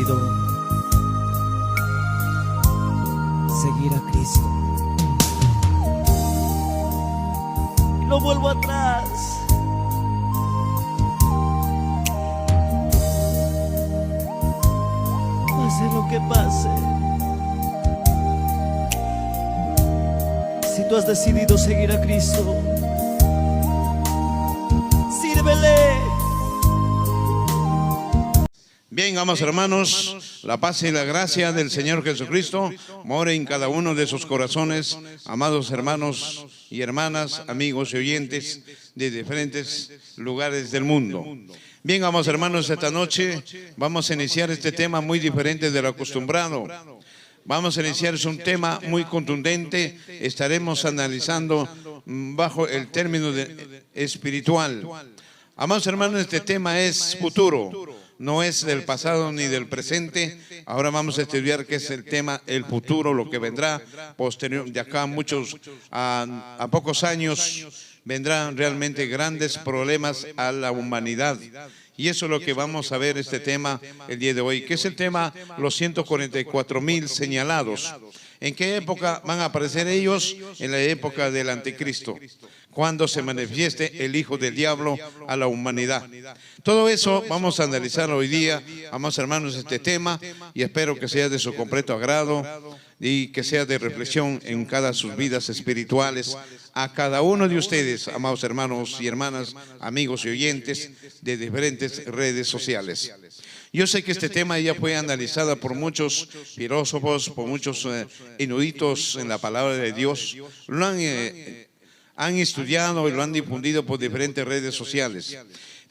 decidido seguir a Cristo. No vuelvo atrás. Pase lo que pase. Si tú has decidido seguir a Cristo, sírvele. Bien, amados hermanos, la paz y la gracia del Señor Jesucristo more en cada uno de sus corazones, amados hermanos y hermanas, amigos y oyentes de diferentes lugares del mundo. Bien, amados hermanos, esta noche vamos a iniciar este tema muy diferente de lo acostumbrado. Vamos a iniciar, es un tema muy contundente, estaremos analizando bajo el término espiritual. Amados hermanos, este tema es futuro. No es del pasado ni del presente. Ahora vamos a estudiar qué es el tema, el futuro, lo que vendrá posterior. De acá a pocos años vendrán realmente grandes problemas a la humanidad. Y eso es lo que vamos a ver este tema el día de hoy. ¿Qué es el tema? Los 144,000 señalados. ¿En qué época van a aparecer ellos? En la época del anticristo, cuando se manifieste el hijo del diablo a la humanidad. Todo eso vamos a analizar hoy día, amados hermanos, este tema, y espero que sea de su completo agrado y que sea de reflexión en cada sus vidas espirituales a cada uno de ustedes, amados hermanos y hermanas, amigos y oyentes de diferentes redes sociales. Yo sé que este tema ya fue analizado por muchos filósofos, por muchos eruditos en la palabra de Dios. Lo han estudiado y lo han difundido por diferentes redes sociales.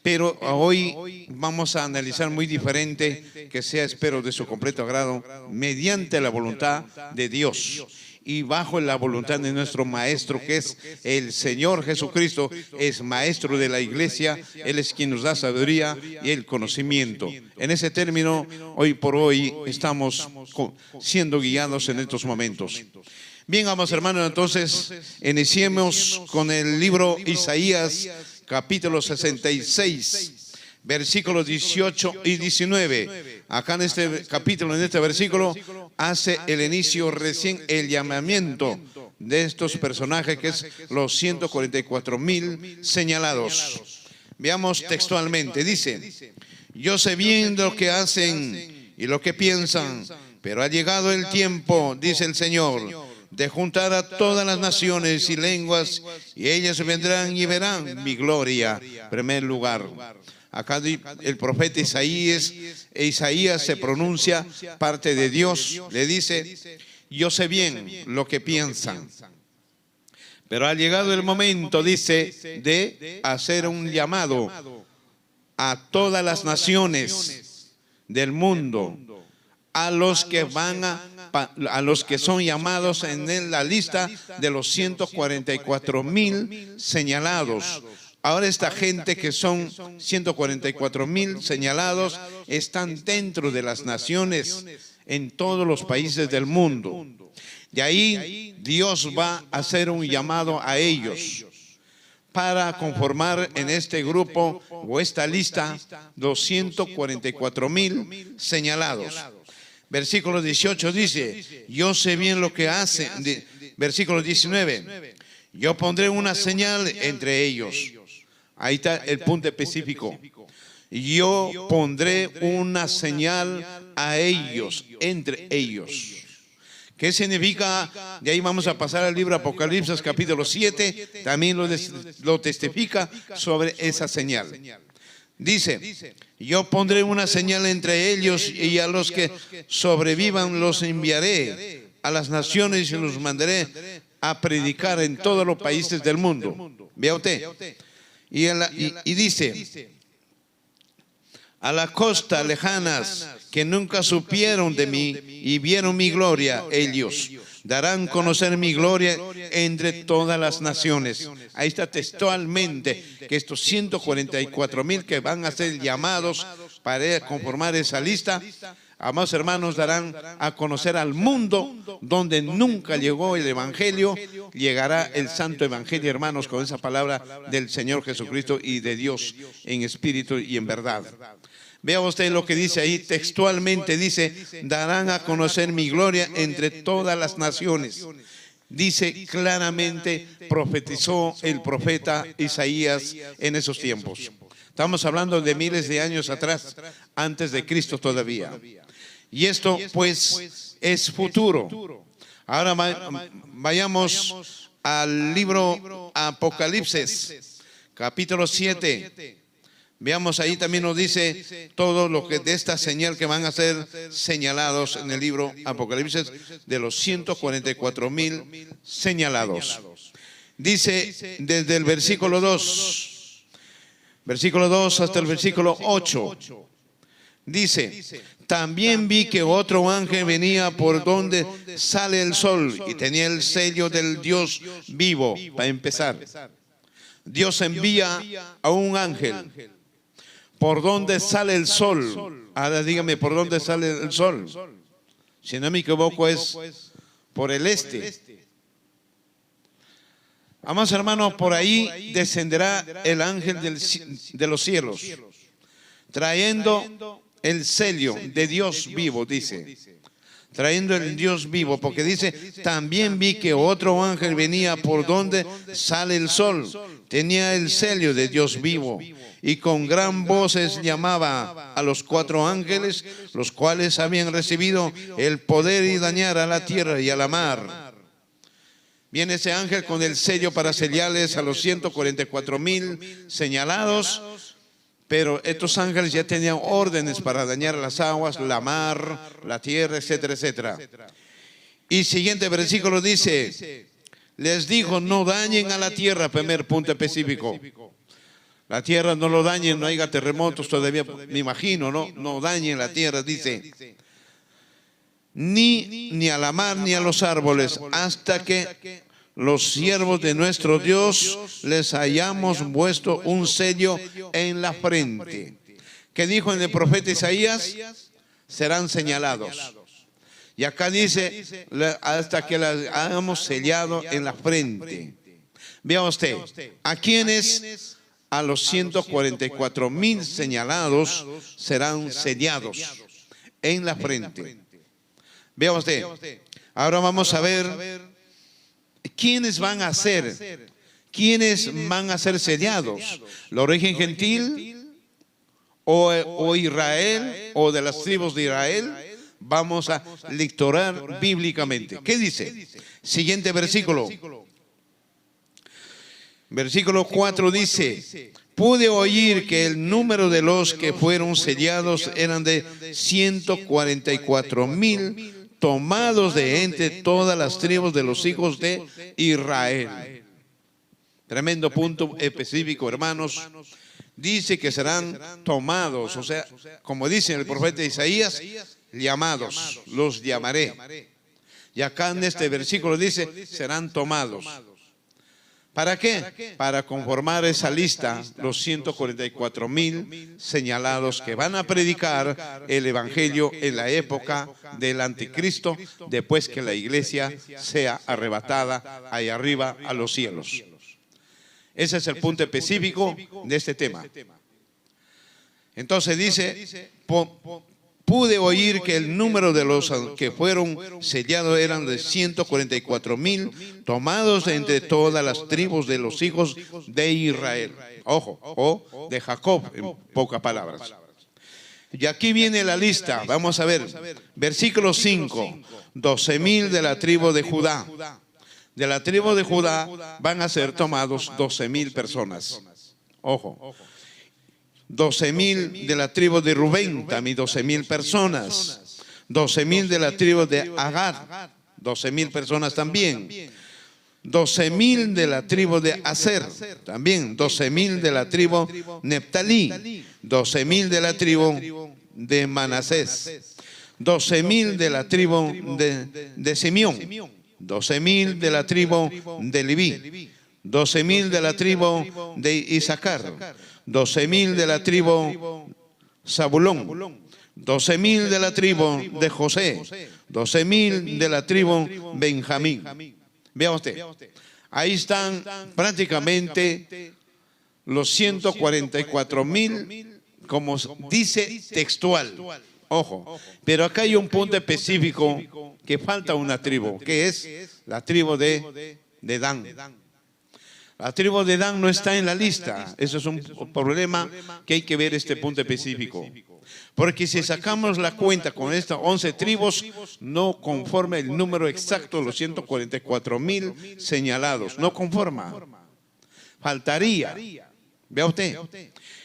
Pero hoy vamos a analizar muy diferente, que sea, espero, de su completo agrado, mediante la voluntad de Dios y bajo la voluntad de nuestro Maestro, que es el Señor Jesucristo, es Maestro de la Iglesia. Él es quien nos da sabiduría y el conocimiento. En ese término, hoy por hoy estamos siendo guiados en estos momentos. Bien, amados hermanos, entonces iniciemos con el libro Isaías, capítulo 66. Versículos 18 y 19. Acá en este capítulo, en este versículo, hace el inicio recién el llamamiento de estos personajes, que es los 144,000 señalados. Veamos textualmente, dice: yo sé bien lo que hacen y lo que piensan, pero ha llegado el tiempo, dice el Señor, de juntar a todas las naciones y lenguas, y ellas vendrán y verán mi gloria. En primer lugar, acá el profeta Isaías se pronuncia parte de Dios, le dice: yo sé bien lo que piensan, pero ha llegado el momento, dice, de hacer un llamado a todas las naciones del mundo, a los que son llamados en la lista de los 144,000 señalados. Ahora esta gente, que son 144,000 señalados, están dentro de las naciones en todos los países del mundo. De ahí Dios va a hacer un llamado a ellos para conformar en este grupo o esta lista los 144,000 señalados. Versículo 18 dice: yo sé bien lo que hacen. Versículo 19: yo pondré una señal entre ellos. Ahí está el punto específico. Yo pondré una señal a ellos, entre ellos. ¿Qué significa? De ahí vamos a pasar al libro Apocalipsis capítulo 7. También lo testifica sobre esa señal. Dice: yo pondré una señal entre ellos, y a los que sobrevivan los enviaré a las naciones y los mandaré a predicar en todos los países del mundo. Vea usted. Y dice: a las costas lejanas que nunca supieron de mí y vieron mi gloria, ellos darán a conocer mi gloria entre todas las naciones. Ahí está textualmente que estos 144,000 que van a ser llamados para conformar esa lista, amados hermanos, darán a conocer al mundo donde nunca llegó el Evangelio. Llegará el Santo Evangelio, hermanos, con esa palabra del Señor Jesucristo y de Dios en espíritu y en verdad. Vea usted lo que dice ahí textualmente, dice, darán a conocer mi gloria entre todas las naciones. Dice claramente, profetizó el profeta Isaías en esos tiempos. Estamos hablando de miles de años atrás, antes de Cristo todavía. Y esto pues es futuro. Ahora vayamos al libro Apocalipsis, capítulo 7. Veamos, ahí también nos dice todo lo que de esta señal que van a ser señalados en el libro Apocalipsis, de los 144,000 señalados. Dice desde el versículo 2 hasta el versículo 8. Dice, también vi que otro ángel venía por donde sale el sol y tenía el sello del Dios vivo. Para empezar, Dios envía a un ángel. ¿Por dónde sale el sol? Ahora dígame, ¿por dónde sale el sol? Si no me equivoco, es por el este. Amados hermanos, por ahí descenderá el ángel de los cielos, trayendo el sello de Dios vivo, dice. Trayendo el Dios vivo, porque dice, también vi que otro ángel venía por donde sale el sol. Tenía el sello de Dios vivo. Y con gran voces llamaba a los 4 ángeles, los cuales habían recibido el poder y dañar a la tierra y a la mar. Viene ese ángel con el sello para sellarles a los 144,000 señalados, pero estos ángeles ya tenían órdenes para dañar las aguas, la mar, la tierra, etcétera, etcétera. Y siguiente versículo dice, les dijo, no dañen a la tierra, primer punto específico. La tierra no lo dañen, no haya terremotos todavía, me imagino, ¿no? No dañen la tierra, dice. Ni a la mar ni a los árboles, hasta que los siervos de nuestro Dios les hayamos puesto un sello en la frente. ¿Qué dijo en el profeta Isaías? Serán señalados. Y acá dice, hasta que las hayamos sellado en la frente. Vea usted, ¿a quiénes? A los 144,000 señalados serán sellados en la frente. Vea usted, ahora vamos a ver quiénes van a ser, sellados. ¿El origen gentil o Israel o de las tribus de Israel? Vamos a lecturar bíblicamente. ¿Qué dice? Siguiente versículo. Versículo 4 dice, pude oír que el número de los que fueron sellados eran de 144,000, tomados de entre todas las tribus de los hijos de Israel. Tremendo punto específico, hermanos. Dice que serán tomados, o sea, como dice el profeta Isaías, llamados, los llamaré. Y acá en este versículo dice, serán tomados. ¿Para qué? Para conformar esa lista, los 144,000 señalados que van a predicar el evangelio en la época del anticristo, después que la iglesia sea arrebatada allá arriba a los cielos. Ese es el punto específico de este tema. Entonces dice, pude oír que el número de los que fueron sellados eran de 144,000, tomados de entre todas las tribus de los hijos de Israel. Ojo, o de Jacob, en pocas palabras. Y aquí viene la lista, vamos a ver, versículo 5, 12,000 de la tribu de Judá. De la tribu de Judá van a ser tomados 12,000 personas. Ojo. 12,000 de la tribu de Rubén, también 12,000 personas. 12,000 de la tribu de Agad, 12,000 personas también. 12,000 de la tribu de Aser, también. 12,000 de la tribu Neptalí. 12,000 de la tribu de Manasés. 12,000 de la tribu de Simeón. 12,000 de la tribu de Leví. 12,000 de la tribu de Isaacar. 12,000 de la tribu Zabulón, 12,000 de la tribu de José, 12,000 de la tribu Benjamín. Vea usted, ahí están prácticamente los 144,000 como dice textual. Ojo, pero acá hay un punto específico que falta una tribu, que es la tribu de Dan. La tribu de Dan no está en la lista. Eso es un problema que hay que ver este punto específico. Porque si sacamos la cuenta con estas 11 tribus, no conforma el número exacto, los 144,000 señalados. No conforma. Faltaría. Vea usted.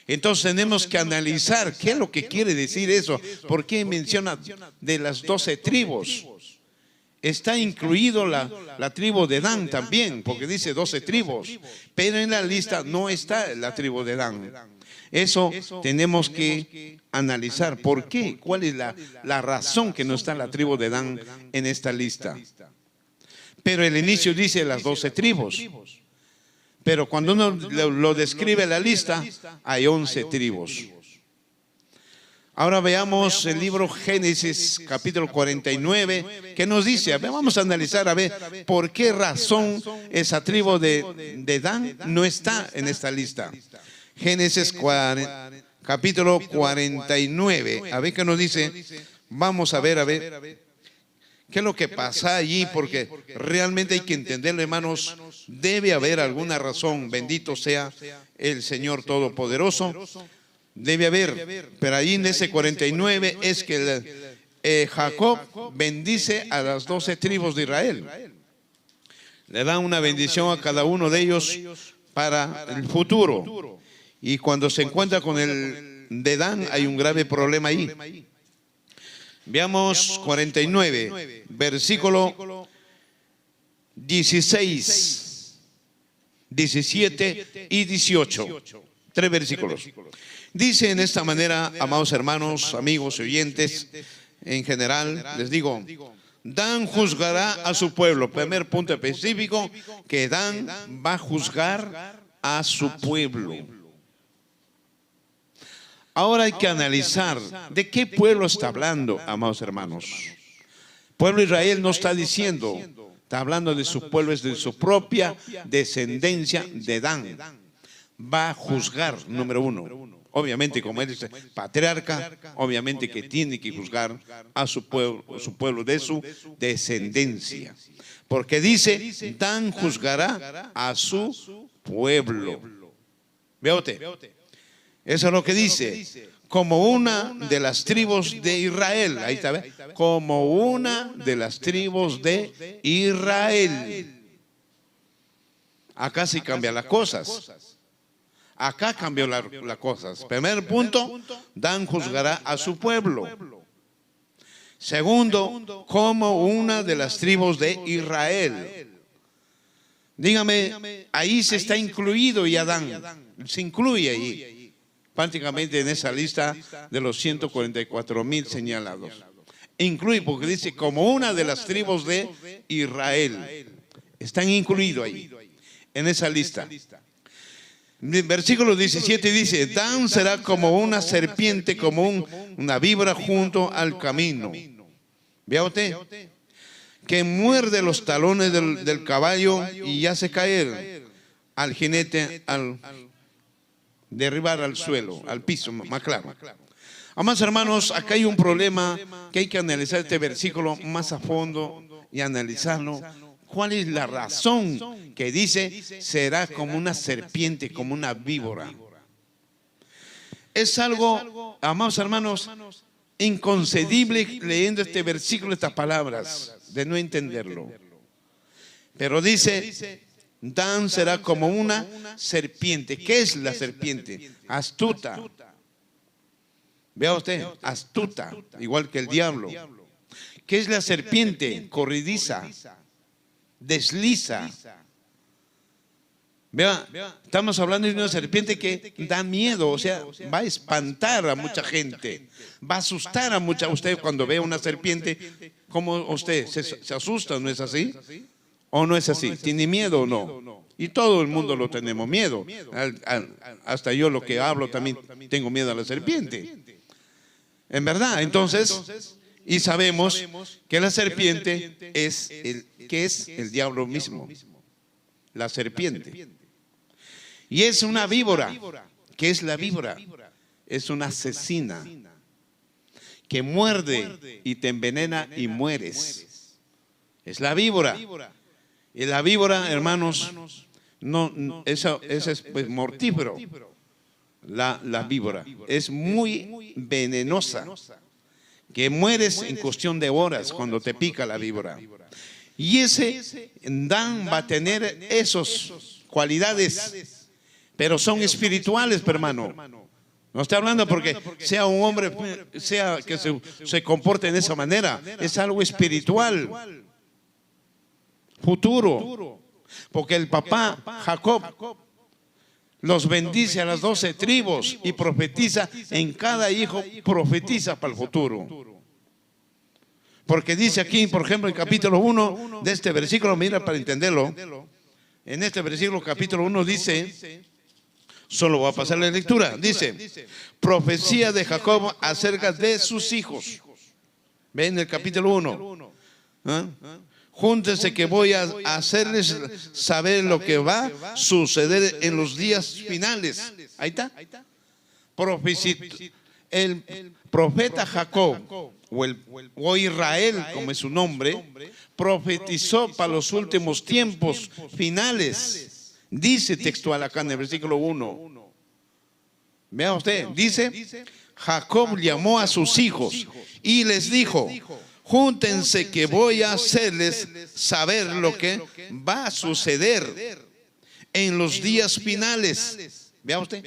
Entonces tenemos que analizar qué es lo que quiere decir eso. ¿Por qué menciona de las 12 tribus? Está incluido la tribu de Dan también, porque dice 12 tribus. Pero en la lista no está la tribu de Dan. Eso tenemos que analizar. ¿Por qué? ¿Cuál es la razón que no está la tribu de Dan en esta lista? Pero el inicio dice las 12 tribus. Pero cuando uno lo describe la lista, hay 11 tribus. Ahora veamos el libro Génesis, capítulo 49, que nos dice, a ver, vamos a analizar a ver por qué razón esa tribu de Dan no está en esta lista. Génesis capítulo 49, a ver qué nos dice. Vamos a ver qué es lo que pasa allí, porque realmente hay que entenderlo, hermanos. Debe haber alguna razón, bendito sea el Señor Todopoderoso. Debe haber, pero ahí en ese 49 es que Jacob bendice a las 12 tribus de Israel. Le da una bendición a cada uno de ellos para el futuro. Y cuando se encuentra con el de Dan, hay un grave problema ahí. Veamos 49, versículo 16, 17 y 18. 3 versículos. Dice en esta manera, amados hermanos, amigos y oyentes, en general, les digo, Dan juzgará a su pueblo. Primer punto específico, que Dan va a juzgar a su pueblo. Ahora hay que analizar de qué pueblo está hablando, amados hermanos. Pueblo de Israel no está diciendo, está hablando de su pueblo, es de su propia descendencia de Dan. Va a juzgar, número uno. Obviamente, como él es patriarca, obviamente que tiene que juzgar a su pueblo de su descendencia. Porque dice, Dan juzgará a su pueblo. Vea usted. Eso es lo que dice, como una de las tribus de Israel. Ahí está, ¿ve? Como una de las tribus de Israel. Acá sí cambian las cosas. Acá cambió las cosas. Primer punto, Dan juzgará a su pueblo. Segundo, como una de las tribus de Israel. Dígame, ahí se está incluido ya Dan. Se incluye ahí. Prácticamente en esa lista de los 144,000 señalados. Incluye porque dice como una de las tribus de Israel. Están incluidos ahí, en esa lista. Versículo 17 dice, Dan será como una serpiente, como una víbora junto al camino. Vea usted, que muerde los talones del caballo y hace caer al jinete, al derribar al suelo, al piso, más claro. Amados hermanos, acá hay un problema que hay que analizar este versículo más a fondo y analizarlo. ¿Cuál es la razón que dice será como una serpiente, como una víbora? Es algo, amados hermanos, inconcebible leyendo este versículo, estas palabras, de no entenderlo. Pero dice, Dan será como una serpiente. ¿Qué es la serpiente? Astuta. Vea usted, astuta, igual que el diablo. ¿Qué es la serpiente? Corridiza, desliza. Vea, estamos hablando de una serpiente que da miedo, o sea, va a espantar a mucha gente, va a asustar a mucha. Usted cuando ve una serpiente, ¿cómo usted se asusta? ¿No es así? ¿O no es así? ¿Tiene miedo o no? Y todo el mundo lo tenemos miedo. Hasta yo lo que hablo también tengo miedo a la serpiente. En verdad, entonces, y sabemos que la serpiente es el diablo mismo. La serpiente. Y es una víbora. ¿Qué es la víbora? es una asesina que muerde y te envenena y mueres. Es la víbora. Y la víbora, hermanos, eso es pues, mortífero. La víbora es muy venenosa, que mueres en cuestión de horas cuando te pica la víbora. Y ese Dan va a tener esas cualidades, pero son espirituales, hermano. No estoy hablando porque sea un hombre, sea que se comporte de esa manera. Es algo espiritual, futuro. Porque el papá Jacob los bendice a las 12 tribus y profetiza en cada hijo, profetiza para el futuro. Porque dice aquí, por ejemplo, en capítulo 1 de este versículo, mira para entenderlo. En este versículo, capítulo 1 dice, solo voy a pasar la lectura, dice, profecía de Jacob acerca de sus hijos. ¿Ven el capítulo 1? ¿Ah? Júntense que voy a hacerles saber lo que va a suceder en los días finales. Ahí está. El profeta Jacob, o Israel, como es su nombre, profetizó para los últimos tiempos finales. Dice textual acá en el versículo 1. Vea usted, dice, Jacob llamó a sus hijos y les dijo, júntense que voy a hacerles saber lo que va a suceder en los días finales. Vea usted.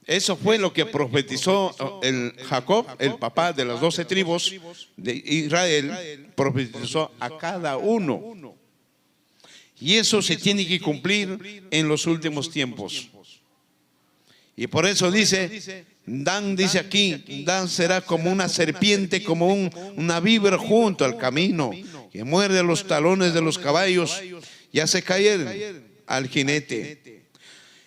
Eso fue lo que profetizó el Jacob, el papá de las 12 tribus de Israel, profetizó a cada uno. Y eso se tiene que cumplir en los últimos tiempos. Y por eso dice, Dan dice aquí, Dan será como una serpiente, como una víbora junto al camino, que muerde los talones de los caballos y hace caer al jinete.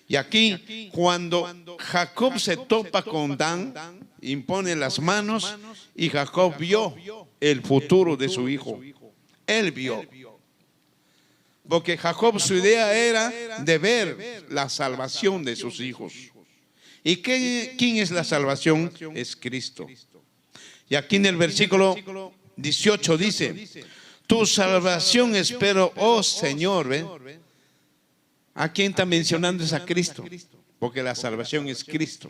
Y aquí, cuando Jacob se topa con Dan, impone las manos y Jacob vio el futuro de su hijo. Él vio. Porque Jacob, su idea era de ver la salvación de sus hijos. ¿Y quién es la salvación? Es Cristo. Y aquí en el versículo 18 dice, tu salvación espero, oh Señor. ¿Ve? ¿A quién está mencionando? Es a Cristo, porque la salvación es Cristo.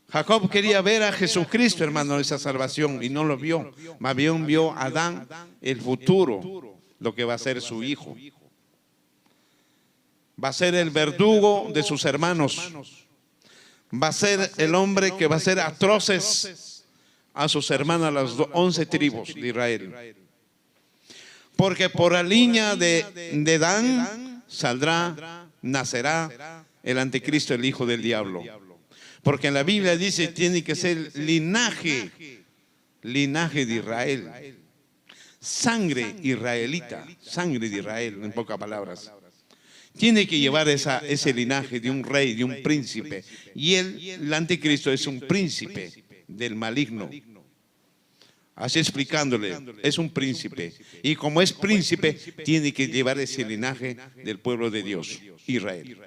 Jacob quería ver a Jesucristo, hermano, esa salvación, y no lo vio. Más bien vio a Adán, el futuro, lo que va a ser su hijo. Va a ser el verdugo de sus hermanos. Va a ser el hombre que va a ser atroces a sus hermanas, las 11 tribus de Israel. Porque por la línea de Dan nacerá el anticristo, el hijo del diablo. Porque en la Biblia dice, tiene que ser linaje de Israel. Sangre israelita, sangre de Israel, en pocas palabras. Tiene que llevar ese linaje de un rey, de un príncipe. Y el anticristo es un príncipe del maligno. Así explicándole, es un príncipe. Y como es príncipe, tiene que llevar ese linaje del pueblo de Dios, Israel.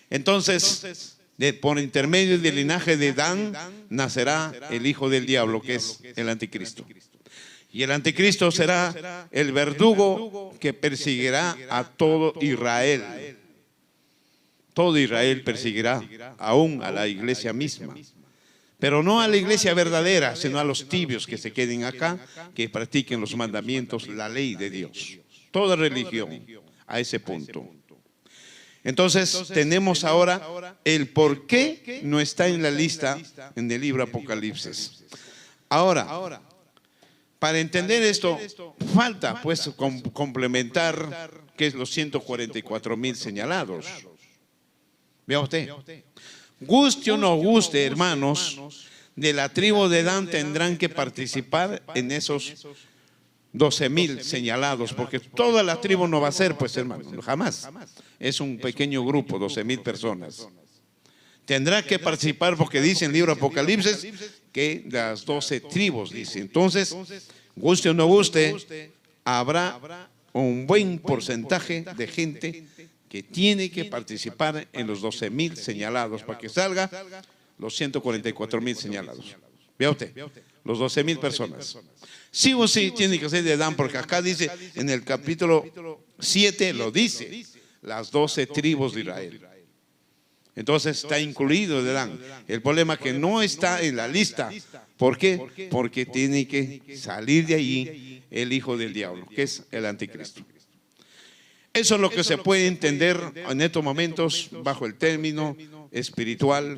Entonces, por intermedio del linaje de Dan, nacerá el hijo del diablo, que es el anticristo. Y el anticristo será el verdugo que perseguirá a todo Israel. Todo Israel perseguirá, aún a la iglesia misma. Pero no a la iglesia verdadera, sino a los tibios que se queden acá, que practiquen los mandamientos, la ley de Dios. Toda religión a ese punto. Entonces tenemos ahora el por qué no está en la lista en el libro Apocalipsis. Ahora, para entender esto, falta pues complementar que es los 144,000 señalados. Vea usted. Guste o no guste, hermanos, de la tribu de Dan tendrán que participar en esos 12,000 señalados, porque toda la tribu no va a ser, pues hermano, jamás. Es un pequeño grupo, 12,000 personas. Tendrá que participar porque dice en el libro Apocalipsis que las 12 tribus, dice. Entonces, guste o no guste, habrá un buen porcentaje de gente que tiene que participar en los 12,000 señalados para que salga los 144,000 señalados. Vea usted, los 12,000 personas. Sí o sí tiene que ser de Dan, porque acá dice, en el capítulo 7 lo dice, las 12 tribus de Israel. Entonces está incluido de Dan. El problema es que no está en la lista. ¿Por qué? Porque tiene que salir de allí el hijo del diablo, que es el anticristo. Eso es lo que se puede entender en estos momentos bajo el término espiritual,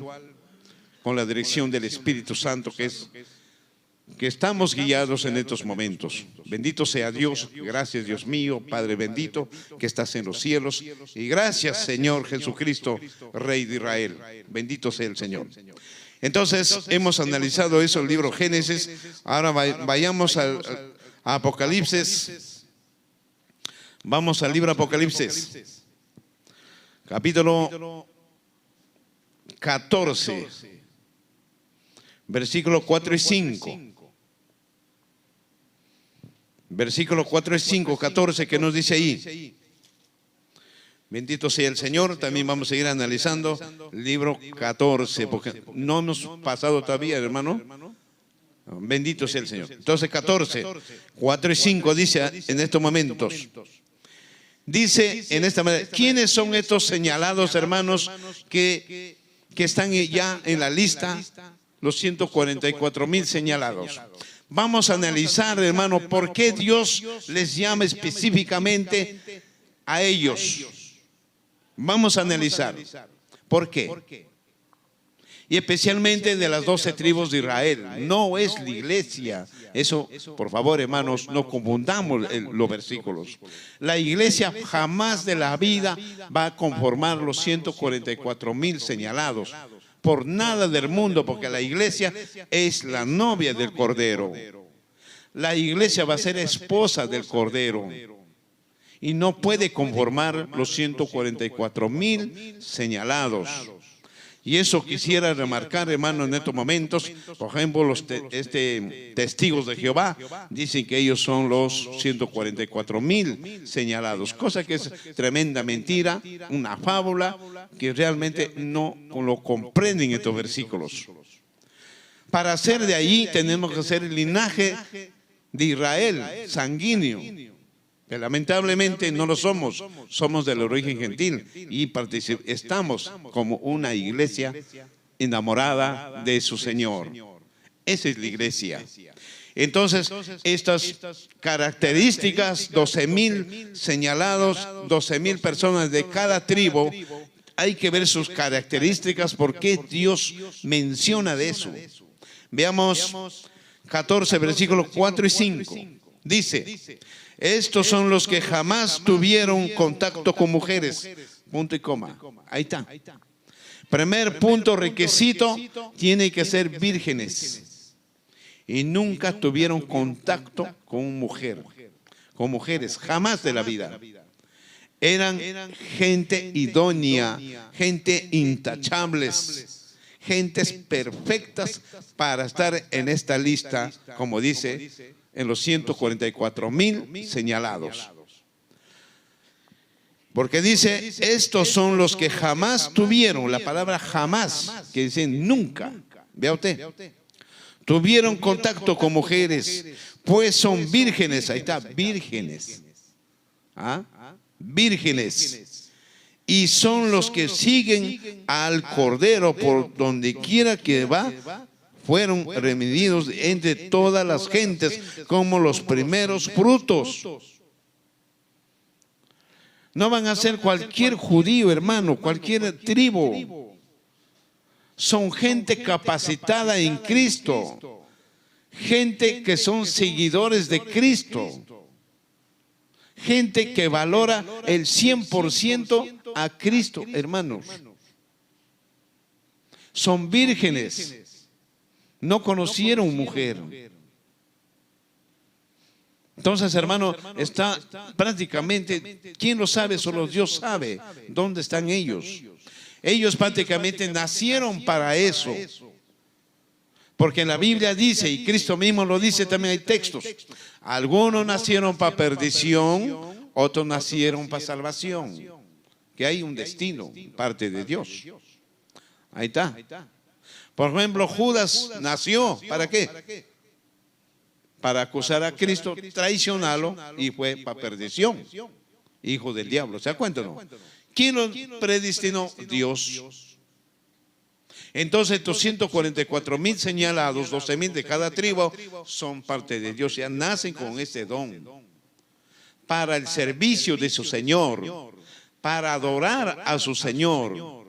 con la dirección del Espíritu Santo, que estamos guiados en estos momentos. Bendito sea Dios, gracias Dios mío, Padre bendito, que estás en los cielos, y gracias Señor Jesucristo, Rey de Israel. Bendito sea el Señor. Entonces, hemos analizado eso, el libro Génesis. Ahora vayamos a Apocalipsis. Vamos al libro Apocalipsis, capítulo 14, versículo 4 y 5. Versículo 4 y 5, 14, que nos dice ahí. Bendito sea el Señor. También vamos a seguir analizando el libro 14, porque no hemos pasado todavía, hermano. Bendito sea el Señor. Entonces 14, 4 y 5 dice en estos momentos. Dice en esta manera, ¿quiénes son estos señalados, hermanos, que están ya en la lista? Los 144,000 señalados. Vamos a analizar, hermano, por qué Dios les llama específicamente a ellos. Vamos a analizar por qué. Y especialmente de las 12 tribus de Israel. No es la iglesia. Eso, por favor, hermanos, no confundamos los versículos. La iglesia jamás de la vida va a conformar los 144,000 señalados. Por nada del mundo, porque la iglesia es la novia del Cordero. La iglesia va a ser esposa del Cordero. Y no puede conformar los 144,000 señalados. Y eso quisiera remarcar, hermano, en estos momentos. Por ejemplo, los testigos de Jehová dicen que ellos son los 144,000 señalados, cosa que es tremenda mentira, una fábula que realmente no lo comprenden estos versículos. Para ser de allí tenemos que ser el linaje de Israel, sanguíneo. Que lamentablemente no lo somos, somos del origen gentil y estamos como una iglesia enamorada de su Señor. Esa es la iglesia. Entonces, estas características, 12,000 señalados, 12,000 personas de cada tribu, hay que ver sus características, porque Dios menciona de eso. Veamos 14, versículos 4 y 5. Dice: estos son los que jamás tuvieron contacto con mujeres. Punto y coma. Ahí está. Primer punto, requisito, tiene que ser vírgenes. Y nunca tuvieron contacto con mujeres, jamás de la vida. Eran gente idónea, gente intachables, gentes perfectas para estar en esta lista, como dice, en los 144,000 señalados. Porque dice, estos son los que jamás tuvieron, la palabra jamás, que dice nunca, vea usted, tuvieron contacto con mujeres, pues son vírgenes. Ahí está, vírgenes. ¿Ah? Vírgenes. Y son los que siguen al Cordero por donde quiera que va. Fueron redimidos entre todas las gentes como los primeros frutos. No van a ser cualquier judío, hermano, cualquier tribu. Son gente capacitada en Cristo. Gente que son seguidores de Cristo. Gente que valora el 100% a Cristo, hermanos. Son vírgenes. No conocieron mujer. Entonces, hermano, está prácticamente, ¿quién lo sabe? Solo Dios sabe dónde están ellos. Ellos prácticamente nacieron para eso. Porque en la Biblia dice, y Cristo mismo lo dice, también hay textos. Algunos nacieron para perdición, otros nacieron para salvación. que hay un destino, parte de Dios. Ahí está. Por ejemplo, Judas nació, ¿para qué? Para acusar a Cristo, traicionarlo y fue para perdición. Hijo del diablo, ¿se da cuenta o no? ¿Quién lo predestinó? Dios. Entonces estos 144,000 señalados, 12,000 de cada tribu, son parte de Dios, ya nacen con este don para el servicio de su Señor, para adorar a su Señor,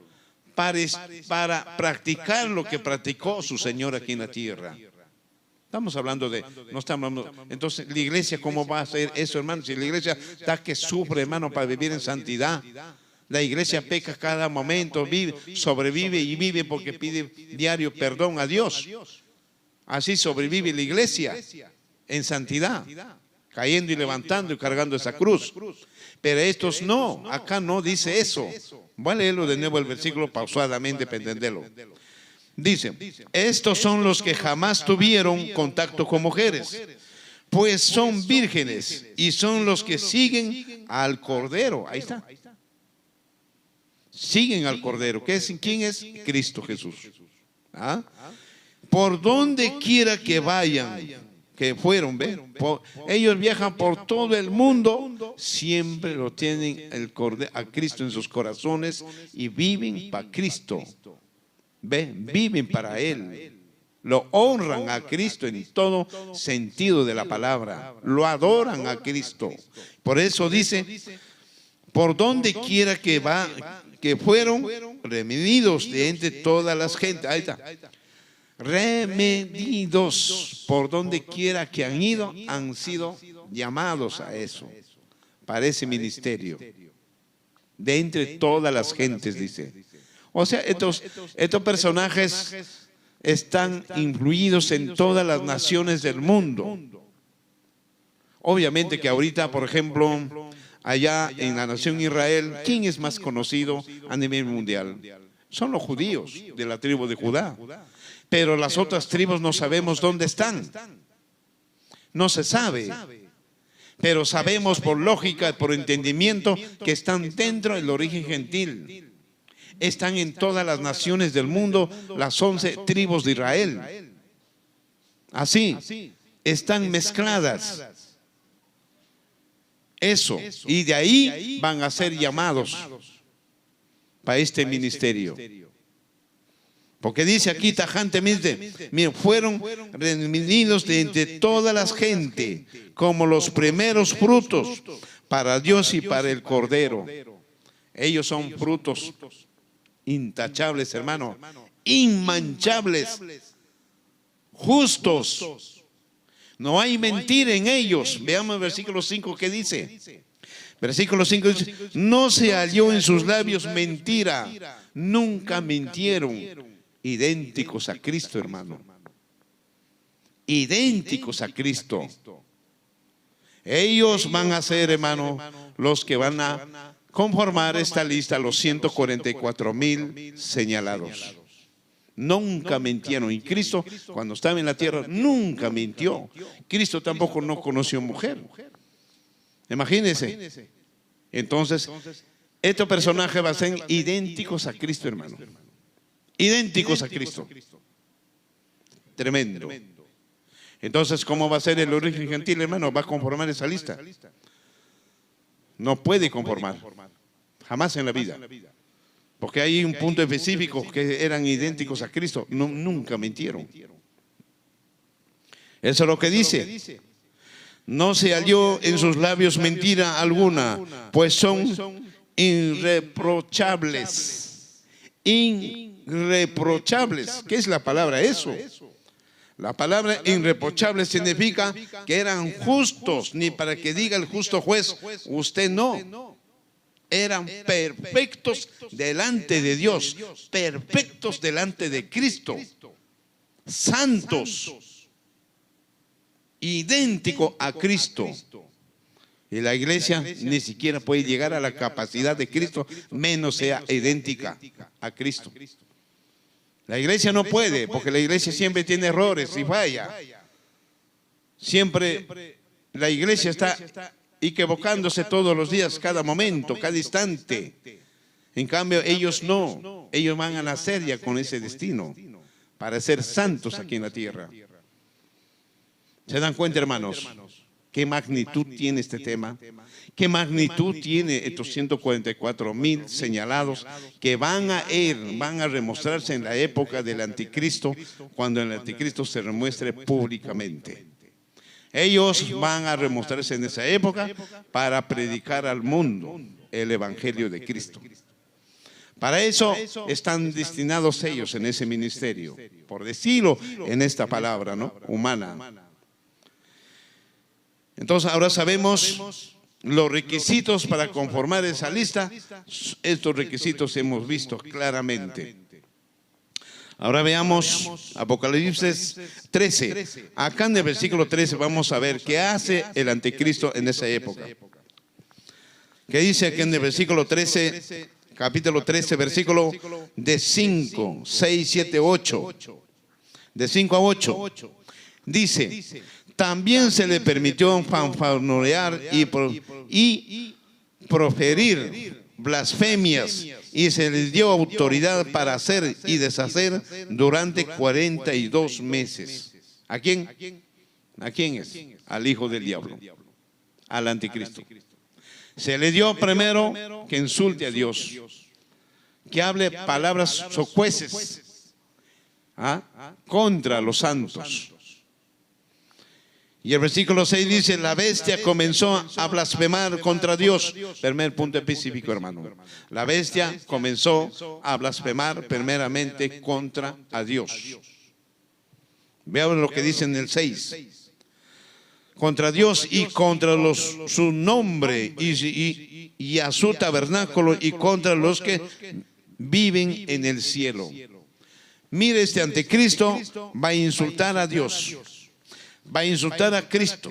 para practicar lo que practicó su Señor aquí en la tierra. Estamos hablando de, no estamos hablando, entonces la iglesia, ¿cómo va a hacer eso, hermano? Si la iglesia está que sufre, hermano, para vivir en santidad. La iglesia peca cada momento, vive, sobrevive y vive porque pide diario perdón a Dios. Así sobrevive la iglesia en santidad, cayendo y levantando y cargando esa cruz. Pero estos no, acá no dice eso. Voy a leerlo de nuevo el versículo pausadamente para entenderlo. Dice, estos son los que jamás tuvieron contacto con mujeres, pues son vírgenes y son los que siguen al Cordero. Ahí está. Siguen al Cordero. ¿Quién es? Cristo Jesús. ¿Ah? Por donde quiera que vayan, que fueron, ¿ve? Ellos viajan por todo el mundo, siempre lo tienen el Cordero, a Cristo en sus corazones y viven para Cristo. ¿Ve? Viven para Él. Lo honran a Cristo en todo sentido de la palabra. Lo adoran a Cristo. Por eso dice, por donde quiera que va, que fueron remedidos de entre todas las gentes. Ahí está. Remedidos. Por donde quiera que han ido, han sido llamados a eso. Para ese ministerio. De entre todas las gentes, dice. O sea, estos personajes están influidos en todas las naciones del mundo. Obviamente que ahorita, por ejemplo, allá en la nación Israel, ¿quién es más conocido a nivel mundial? Son los judíos de la tribu de Judá. Pero las otras tribus no sabemos dónde están. No se sabe. Pero sabemos por lógica, por entendimiento, que están dentro del origen gentil. Están en todas las naciones del mundo, las 11 tribus de Israel. Así, están mezcladas. Eso, y de ahí van a ser llamados para este ministerio. Porque dice aquí tajantemente, miren, fueron redimidos de entre todas las gentes, como los primeros frutos para Dios y para el Cordero. Ellos son frutos intachables, hermano, inmanchables, justos. No hay mentira en ellos. Veamos el versículo 5 que dice. Versículo 5 dice, no se halló en sus labios mentira, nunca mintieron. Idénticos a Cristo, hermano. Idénticos a Cristo. Ellos van a ser, hermano, los que van a conformar esta lista, los 144,000 señalados. Nunca mintieron. Y Cristo, cuando estaba en la tierra, nunca mintió. Cristo tampoco no conoció mujer. Imagínense. Entonces, estos personajes van a ser idénticos a Cristo, hermano. Idénticos a Cristo. Tremendo. Entonces, ¿cómo va a ser el origen gentil, hermano? ¿Va a conformar esa lista? No puede conformar. Jamás en la vida. Porque hay un punto específico que eran idénticos a Cristo. No, nunca mintieron. Eso es lo que dice. No se halló en sus labios mentira alguna, pues son irreprochables. Irreprochables. ¿Qué es la palabra eso? La palabra irreprochable significa que eran justos, ni para que diga el justo juez, usted no. Eran perfectos delante de Dios, perfectos delante de Cristo, santos, idéntico a Cristo. Y la iglesia ni siquiera puede llegar a la capacidad de Cristo, menos sea idéntica a Cristo. La iglesia no puede, porque la iglesia siempre tiene errores y falla. Siempre la iglesia está equivocándose todos los días, cada momento, cada instante. En cambio, ellos no. Ellos van a nacer ya con ese destino para ser santos aquí en la tierra. ¿Se dan cuenta, hermanos? ¿Qué magnitud tiene este tema? ¿Qué magnitud tiene estos 144,000 señalados que van a demostrarse en la época del anticristo, cuando el anticristo se demuestre públicamente? Ellos van a demostrarse en esa época para predicar al mundo el evangelio de Cristo. Para eso están destinados ellos en ese ministerio, por decirlo en esta palabra, ¿no? Humana. Entonces ahora sabemos los requisitos para conformar esa lista. Estos requisitos hemos visto claramente. Ahora veamos Apocalipsis 13. Acá en el versículo 13 vamos a ver qué hace el anticristo en esa época. ¿Qué dice aquí en el versículo 13? Capítulo 13, versículo de 5, 6, 7, 8. De 5 a 8. Dice: también se le permitió fanfarronear y proferir blasfemias, y se les dio autoridad para hacer y deshacer durante 42 meses. ¿A quién? ¿A quién es? Al hijo del diablo, al anticristo. Se le dio primero que insulte a Dios, que hable palabras socueces contra los santos. Y el versículo 6 dice: la bestia comenzó a blasfemar contra Dios. Primer punto específico, hermano. La bestia comenzó a blasfemar primeramente contra a Dios. Veamos lo que dice en el 6. Contra Dios y contra su nombre y a su tabernáculo y contra los que viven en el cielo. Mire, este anticristo va a insultar a Dios, va a insultar a Cristo,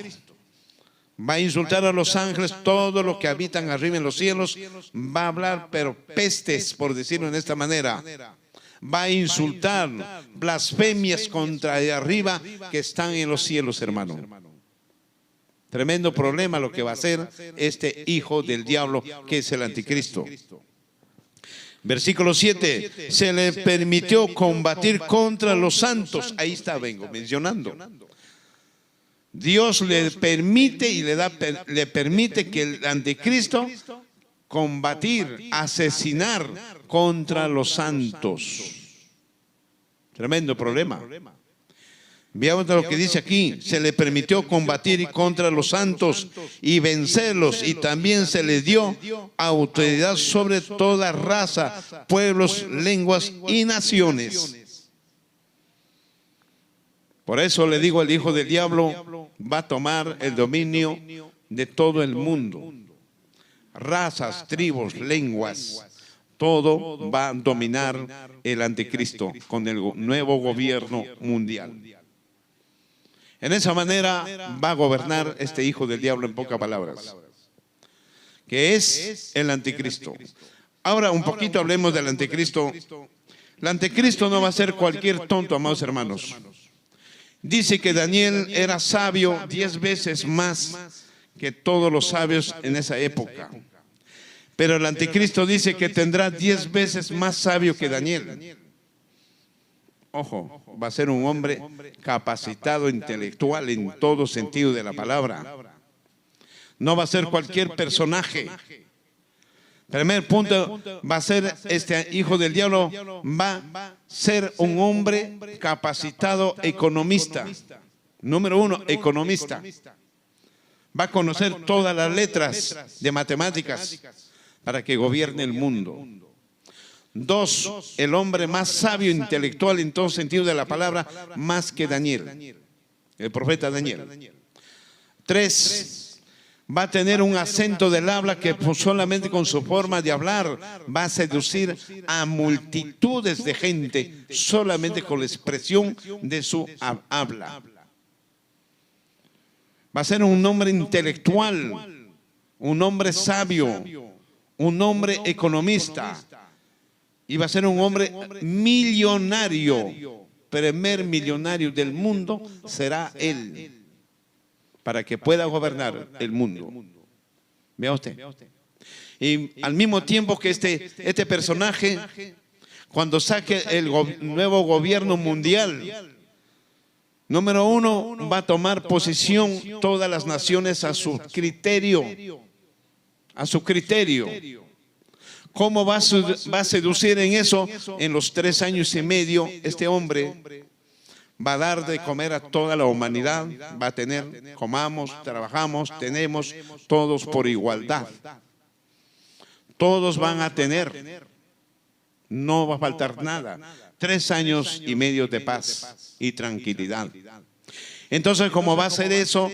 va a insultar a los ángeles, todos los que habitan arriba en los cielos. Va a hablar pero pestes, por decirlo en esta manera. Va a insultar, blasfemias contra de arriba que están en los cielos, hermano. Tremendo problema lo que va a hacer este hijo del diablo, que es el anticristo. Versículo 7. Se le permitió combatir contra los santos. Ahí está, vengo mencionando. Dios le permite y le permite que el anticristo combatir, asesinar contra los santos. Tremendo problema. Veamos lo que dice aquí: se le permitió combatir contra los santos y vencerlos, y también se le dio autoridad sobre toda raza, pueblos, lenguas y naciones. Por eso le digo, el hijo del diablo va a tomar el dominio de todo el mundo. Razas, tribus, lenguas, todo va a dominar el anticristo con el nuevo gobierno mundial. En esa manera va a gobernar este hijo del diablo, en pocas palabras, que es el anticristo. Ahora un poquito hablemos del anticristo. El anticristo no va a ser cualquier tonto, amados hermanos. Dice que Daniel era sabio 10 veces más que todos los sabios en esa época. Pero el anticristo dice que tendrá 10 veces más sabio que Daniel. Ojo, va a ser un hombre capacitado intelectual en todo sentido de la palabra. No va a ser cualquier personaje. Primer punto, va a ser este hijo del diablo, va a ser un hombre capacitado economista. Número 1, economista. Va a conocer todas las letras de matemáticas para que gobierne el mundo. 2, el hombre más sabio intelectual en todo sentido de la palabra, más que Daniel, el profeta Daniel. 3, va a tener un acento del habla que solamente con su forma de hablar va a seducir a multitudes de gente, solamente con la expresión de su habla. Va a ser un hombre intelectual, un hombre sabio, un hombre economista. Y va a ser un hombre millonario. Primer millonario del mundo será él, para que pueda gobernar el mundo. Vea usted. Y al mismo tiempo que este personaje, cuando saque el nuevo gobierno mundial, número uno, va a tomar posición todas las naciones a su criterio. A su criterio. ¿Cómo va a seducir en eso? En los 3 años y medio, este hombre va a dar de comer a toda la humanidad, va a tener, comamos, trabajamos, tenemos, todos por igualdad. Todos van a tener, no va a faltar nada. 3 años y medio de paz y tranquilidad. Entonces, como va a ser eso,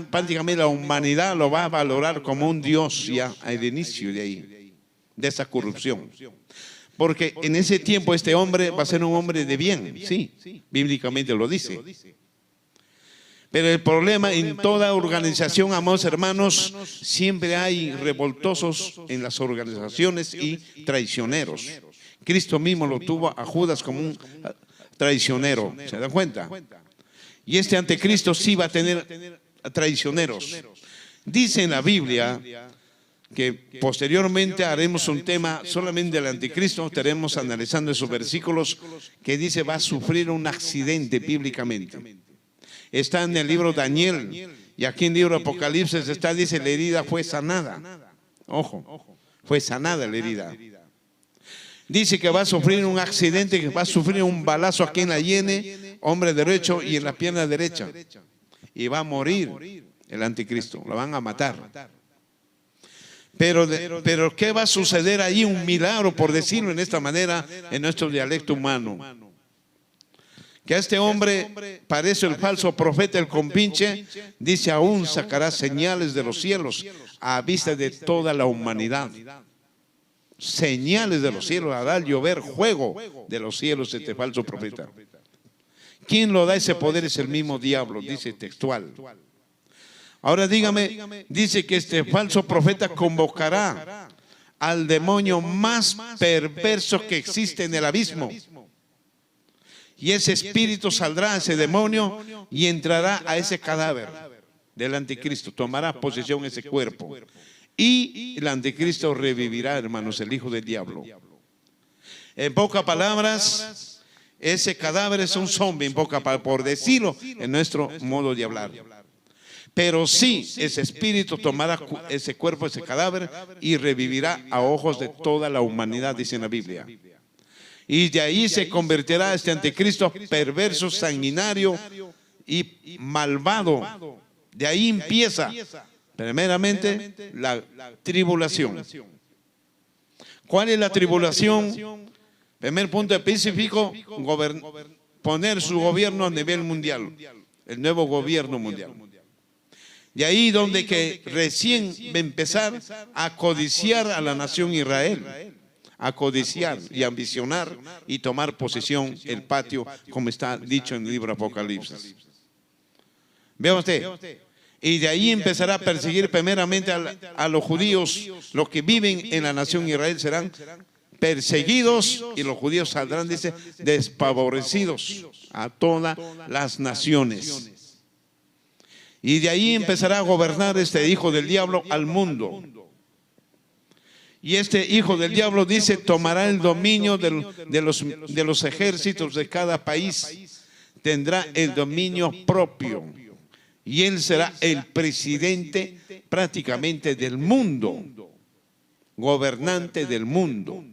prácticamente la humanidad lo va a valorar como un Dios ya al inicio de ahí, de esa corrupción. Porque en ese tiempo este hombre va a ser un hombre de bien, sí, bíblicamente lo dice. Pero el problema en toda organización, amados hermanos, siempre hay revoltosos en las organizaciones y traicioneros. Cristo mismo lo tuvo a Judas como un traicionero, ¿se dan cuenta? Y este anticristo sí va a tener traicioneros. Dice en la Biblia que posteriormente haremos un tema solamente del anticristo, estaremos analizando esos versículos que dice va a sufrir un accidente bíblicamente. Está en el libro Daniel y aquí en el libro Apocalipsis está, dice, la herida fue sanada. Ojo, fue sanada la herida. Dice que va a sufrir un accidente, que va a sufrir un balazo aquí en la hiene, hombre derecho y en la pierna derecha. Y va a morir el anticristo, lo van a matar. Pero ¿qué va a suceder ahí? Un milagro, por decirlo en esta manera, en nuestro dialecto humano. Que a este hombre parece el falso profeta, el compinche, dice aún sacará señales de los cielos a vista de toda la humanidad. Señales de los cielos, a dar llover fuego de los cielos este falso profeta. ¿Quién lo da ese poder? Es el mismo diablo, dice textual. Ahora dígame, dice que este falso profeta convocará al demonio más perverso que existe en el abismo. Y ese espíritu saldrá a ese demonio y entrará a ese cadáver del anticristo, tomará posesión de ese cuerpo. Y el anticristo revivirá, hermanos, el hijo del diablo. En pocas palabras, ese cadáver es un zombie, por decirlo en nuestro modo de hablar. Pero sí, ese espíritu tomará ese cuerpo, ese cadáver y revivirá a ojos de toda la humanidad, dice en la Biblia. Y de ahí se convertirá este anticristo perverso, sanguinario y malvado. De ahí empieza primeramente la tribulación. ¿Cuál es la tribulación? Primer punto específico, poner su gobierno a nivel mundial, el nuevo gobierno mundial. De ahí donde que recién va a empezar a codiciar a la nación Israel, a codiciar y ambicionar y tomar posesión el patio, como está dicho en el libro Apocalipsis. Vea usted. Y de ahí empezará a perseguir primeramente a los judíos. Los que viven en la nación Israel serán perseguidos y los judíos saldrán, dice, desfavorecidos a todas las naciones. Y de ahí empezará a gobernar este hijo del diablo al mundo. Y este hijo del diablo, dice, tomará el dominio de los ejércitos de cada país. Tendrá el dominio propio. Y él será el presidente prácticamente del mundo. Gobernante del mundo.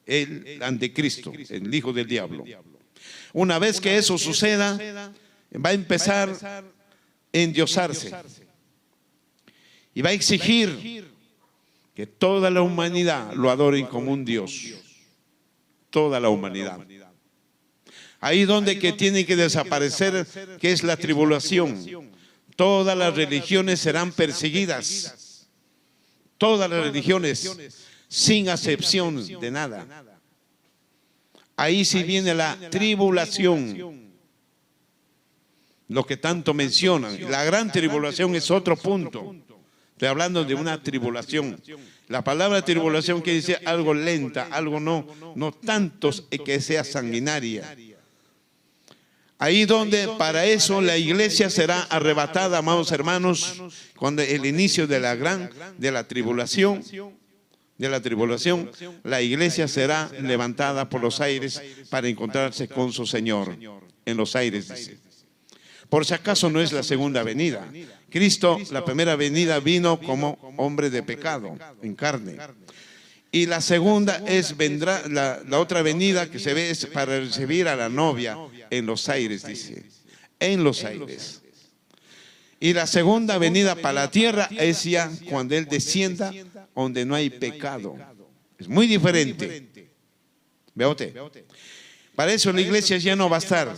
El anticristo, el hijo del diablo. Una vez que eso suceda, va a empezar a endiosarse. Y va a exigir que toda la humanidad lo adoren como un Dios. Toda la humanidad. Ahí donde que tiene que desaparecer, que es la tribulación. Todas las religiones serán perseguidas. Todas las religiones, sin acepción de nada. Ahí sí viene la tribulación. Lo que tanto mencionan. La gran tribulación es otro punto. Estoy hablando de una tribulación. La palabra tribulación quiere decir algo lenta, algo no tanto que sea sanguinaria. Ahí donde para eso la iglesia será arrebatada, amados hermanos, cuando el inicio de la tribulación, la iglesia será levantada por los aires para encontrarse con su Señor en los aires, dice. Por si acaso no es la segunda venida. Cristo, la primera venida, vino como hombre de pecado, en carne. Y la segunda vendrá, la otra venida que se ve es para recibir a la novia en los aires, dice. En los aires. Y la segunda venida para la tierra es ya cuando Él descienda, donde no hay pecado. Es muy diferente. Vea usted. Para eso la iglesia ya no va a estar.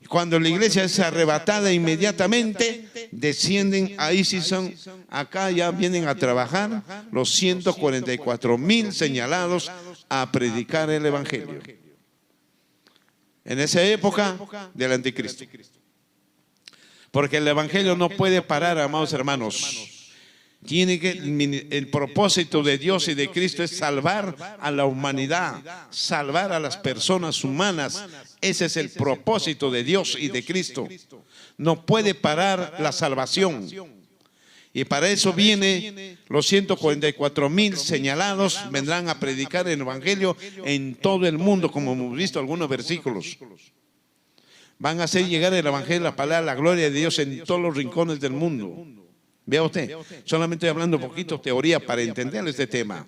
Cuando la iglesia es arrebatada inmediatamente, descienden, ahí sí son, acá ya vienen a trabajar los 144,000 señalados a predicar el evangelio. En esa época del anticristo. Porque el evangelio no puede parar, amados hermanos. El propósito de Dios y de Cristo es salvar a la humanidad, salvar a las personas humanas. Ese es el propósito de Dios y de Cristo. No puede parar la salvación. Y para eso viene los 144,000 señalados, vendrán a predicar el evangelio en todo el mundo, como hemos visto algunos versículos. Van a hacer llegar el evangelio, la palabra, la gloria de Dios en todos los rincones del mundo. Vea usted, solamente estoy hablando un poquito de teoría para entender este tema.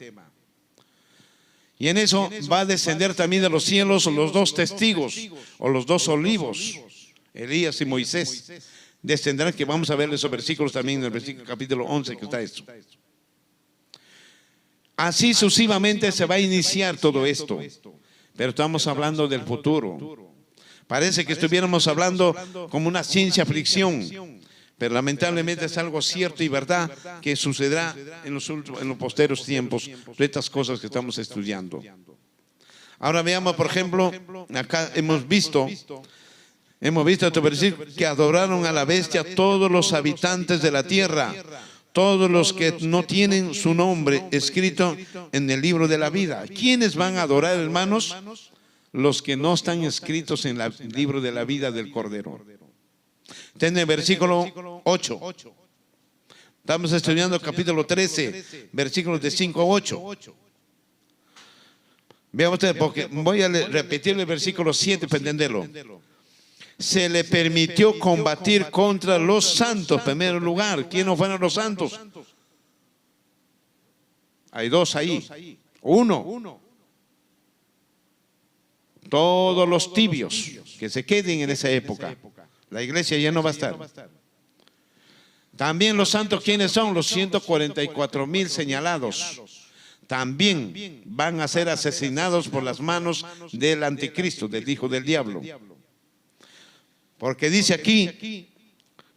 Y en eso va a descender también de los cielos los dos testigos, o los dos olivos, Elías y Moisés. Descenderán, que vamos a ver esos versículos también en el versículo capítulo 11 que está esto. Así sucesivamente se va a iniciar todo esto. Pero estamos hablando del futuro. Parece que estuviéramos hablando como una ciencia ficción. Pero lamentablemente es algo cierto y verdad que sucederá en los posteriores tiempos de estas cosas que estamos estudiando. Ahora veamos, por ejemplo, acá hemos visto este versículo, que adoraron a la bestia todos los habitantes de la tierra, todos los que no tienen su nombre escrito en el libro de la vida. ¿Quiénes van a adorar, hermanos? Los que no están escritos en el libro de la vida del Cordero. Tiene el versículo 8. Estamos estudiando el capítulo 13, versículos de 5 a 8. Vean ustedes, porque voy a repetir el versículo 7 para entenderlo. Se le permitió combatir contra los santos, en primer lugar. ¿Quiénes fueron los santos? Hay dos ahí. Uno. Todos los tibios que se queden en esa época. La iglesia ya no va a estar. También los santos, ¿quiénes son? Los 144,000 señalados. También van a ser asesinados por las manos del anticristo, del hijo del diablo. Porque dice aquí,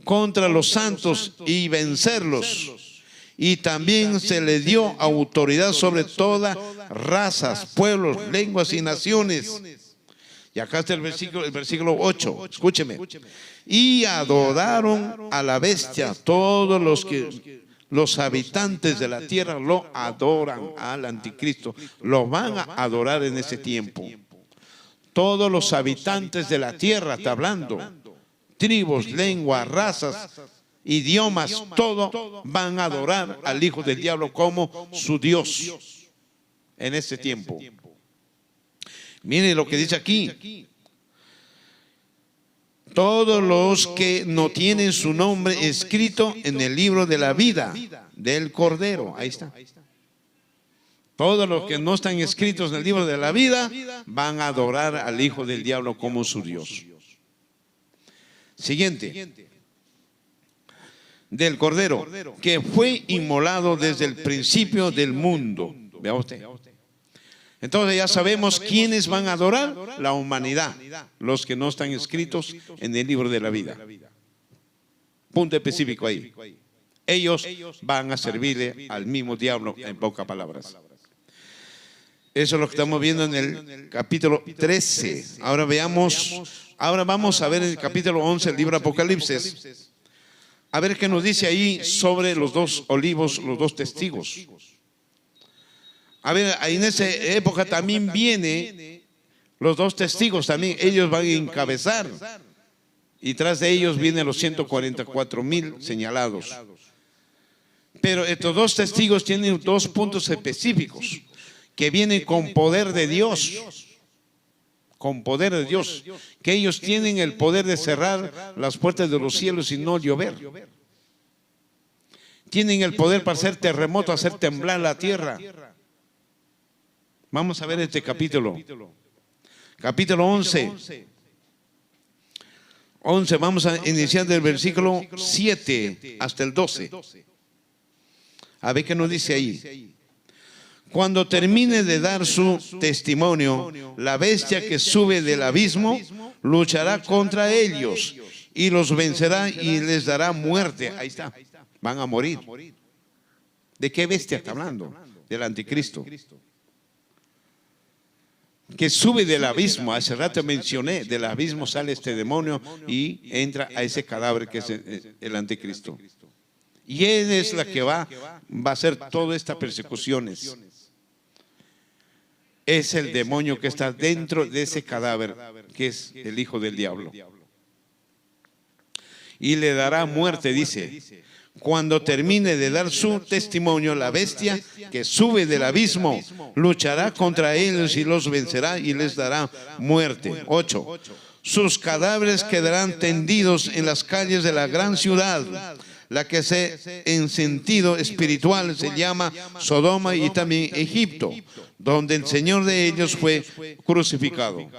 contra los santos y vencerlos. Y también se le dio autoridad sobre todas razas, pueblos, lenguas y naciones. Y acá está el versículo 8, escúcheme. Y adoraron a la bestia, todos los habitantes de la tierra lo adoran al anticristo, lo van a adorar en ese tiempo. Todos los habitantes de la tierra, está hablando, tribus, lenguas, razas, idiomas, todo van a adorar al hijo del diablo como su Dios en ese tiempo. Mire lo que dice aquí. Todos los que no tienen su nombre escrito en el libro de la vida del Cordero. Ahí está. Todos los que no están escritos en el libro de la vida van a adorar al hijo del diablo como su Dios. Siguiente. Del Cordero, que fue inmolado desde el principio del mundo. Vea usted. Entonces ya sabemos quiénes van a adorar: la humanidad, los que no están escritos en el libro de la vida. Punto específico ahí. Ellos van a servirle al mismo diablo, en pocas palabras. Eso es lo que estamos viendo en el capítulo 13. Ahora vamos a ver en el capítulo 11 el libro Apocalipsis. A ver qué nos dice ahí sobre los dos olivos, los dos testigos. A ver, en esa época también viene los dos testigos, también ellos van a encabezar y tras de ellos vienen los 144,000 señalados. Pero estos dos testigos tienen dos puntos específicos, que vienen con poder de Dios. Con poder de Dios, que ellos tienen el poder de cerrar las puertas de los cielos y no llover. Tienen el poder para hacer terremoto, hacer temblar la tierra. Vamos a ver este capítulo. Capítulo 11. Vamos a iniciar del versículo 7 hasta el 12. A ver qué nos dice ahí. Cuando termine de dar su testimonio, la bestia que sube del abismo luchará contra ellos y los vencerá y les dará muerte. Ahí está, van a morir. ¿De qué bestia está hablando? Del anticristo. Que sube del abismo, hace rato mencioné, del abismo sale este demonio y entra a ese cadáver que es el anticristo. Y él es la que va a hacer todas estas persecuciones. Es el demonio que está dentro de ese cadáver, que es el hijo del diablo. Y le dará muerte, dice. Cuando termine de dar su testimonio, la bestia que sube del abismo luchará contra ellos y los vencerá y les dará muerte. 8. Sus cadáveres quedarán tendidos en las calles de la gran ciudad, la que en sentido espiritual se llama Sodoma y también Egipto, donde el Señor de ellos fue crucificado.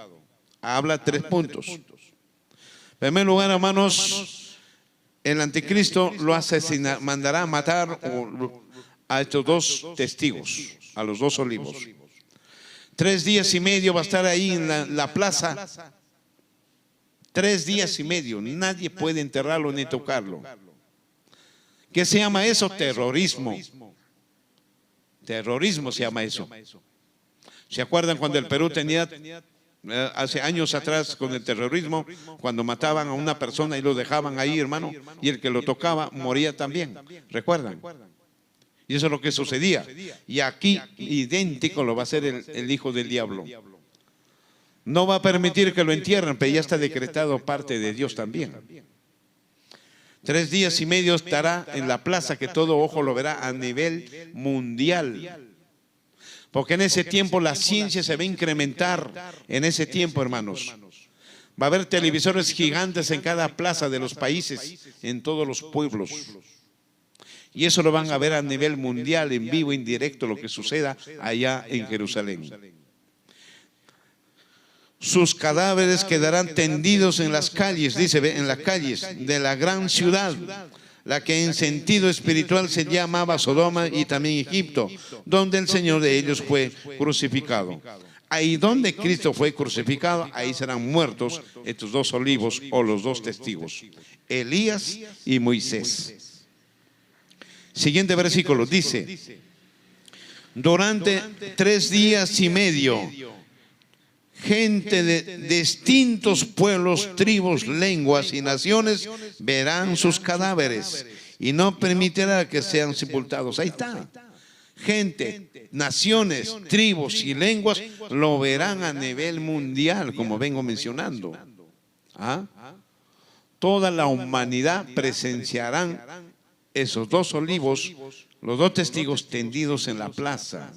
Habla 3 puntos. En primer lugar, hermanos, el anticristo lo asesina, mandará a matar a estos dos testigos, a los dos olivos. 3 días y medio va a estar ahí en la plaza. 3 días y medio, nadie puede enterrarlo ni tocarlo. ¿Qué se llama eso? Terrorismo. Terrorismo se llama eso. ¿Se acuerdan cuando el Perú tenía, hace años atrás con el terrorismo, cuando mataban a una persona y lo dejaban ahí, hermano, y el que lo tocaba moría también? ¿Recuerdan? Y eso es lo que sucedía. Y aquí idéntico lo va a hacer el hijo del diablo. No va a permitir que lo entierren, pero ya está decretado parte de Dios también. 3 días y medio estará en la plaza que todo ojo lo verá a nivel mundial. Porque en ese tiempo la ciencia se va a incrementar. En ese tiempo, hermanos, va a haber televisores gigantes en cada plaza de los países, en todos los pueblos. Y eso lo van a ver a nivel mundial, en vivo, en directo, lo que suceda allá en Jerusalén. Sus cadáveres quedarán tendidos en las calles, dice, en las calles de la gran ciudad, la que en sentido espiritual se llamaba Sodoma y también Egipto, donde el Señor de ellos fue crucificado. Ahí donde Cristo fue crucificado, ahí serán muertos estos dos olivos o los dos testigos, Elías y Moisés. Siguiente versículo dice: durante 3 días y medio, gente de distintos pueblos, tribus, lenguas y naciones verán sus cadáveres y no permitirá que sean sepultados. Ahí está. Gente, naciones, tribus y lenguas lo verán a nivel mundial, como vengo mencionando. ¿Ah? Toda la humanidad presenciarán esos dos olivos, los dos testigos tendidos en la plaza.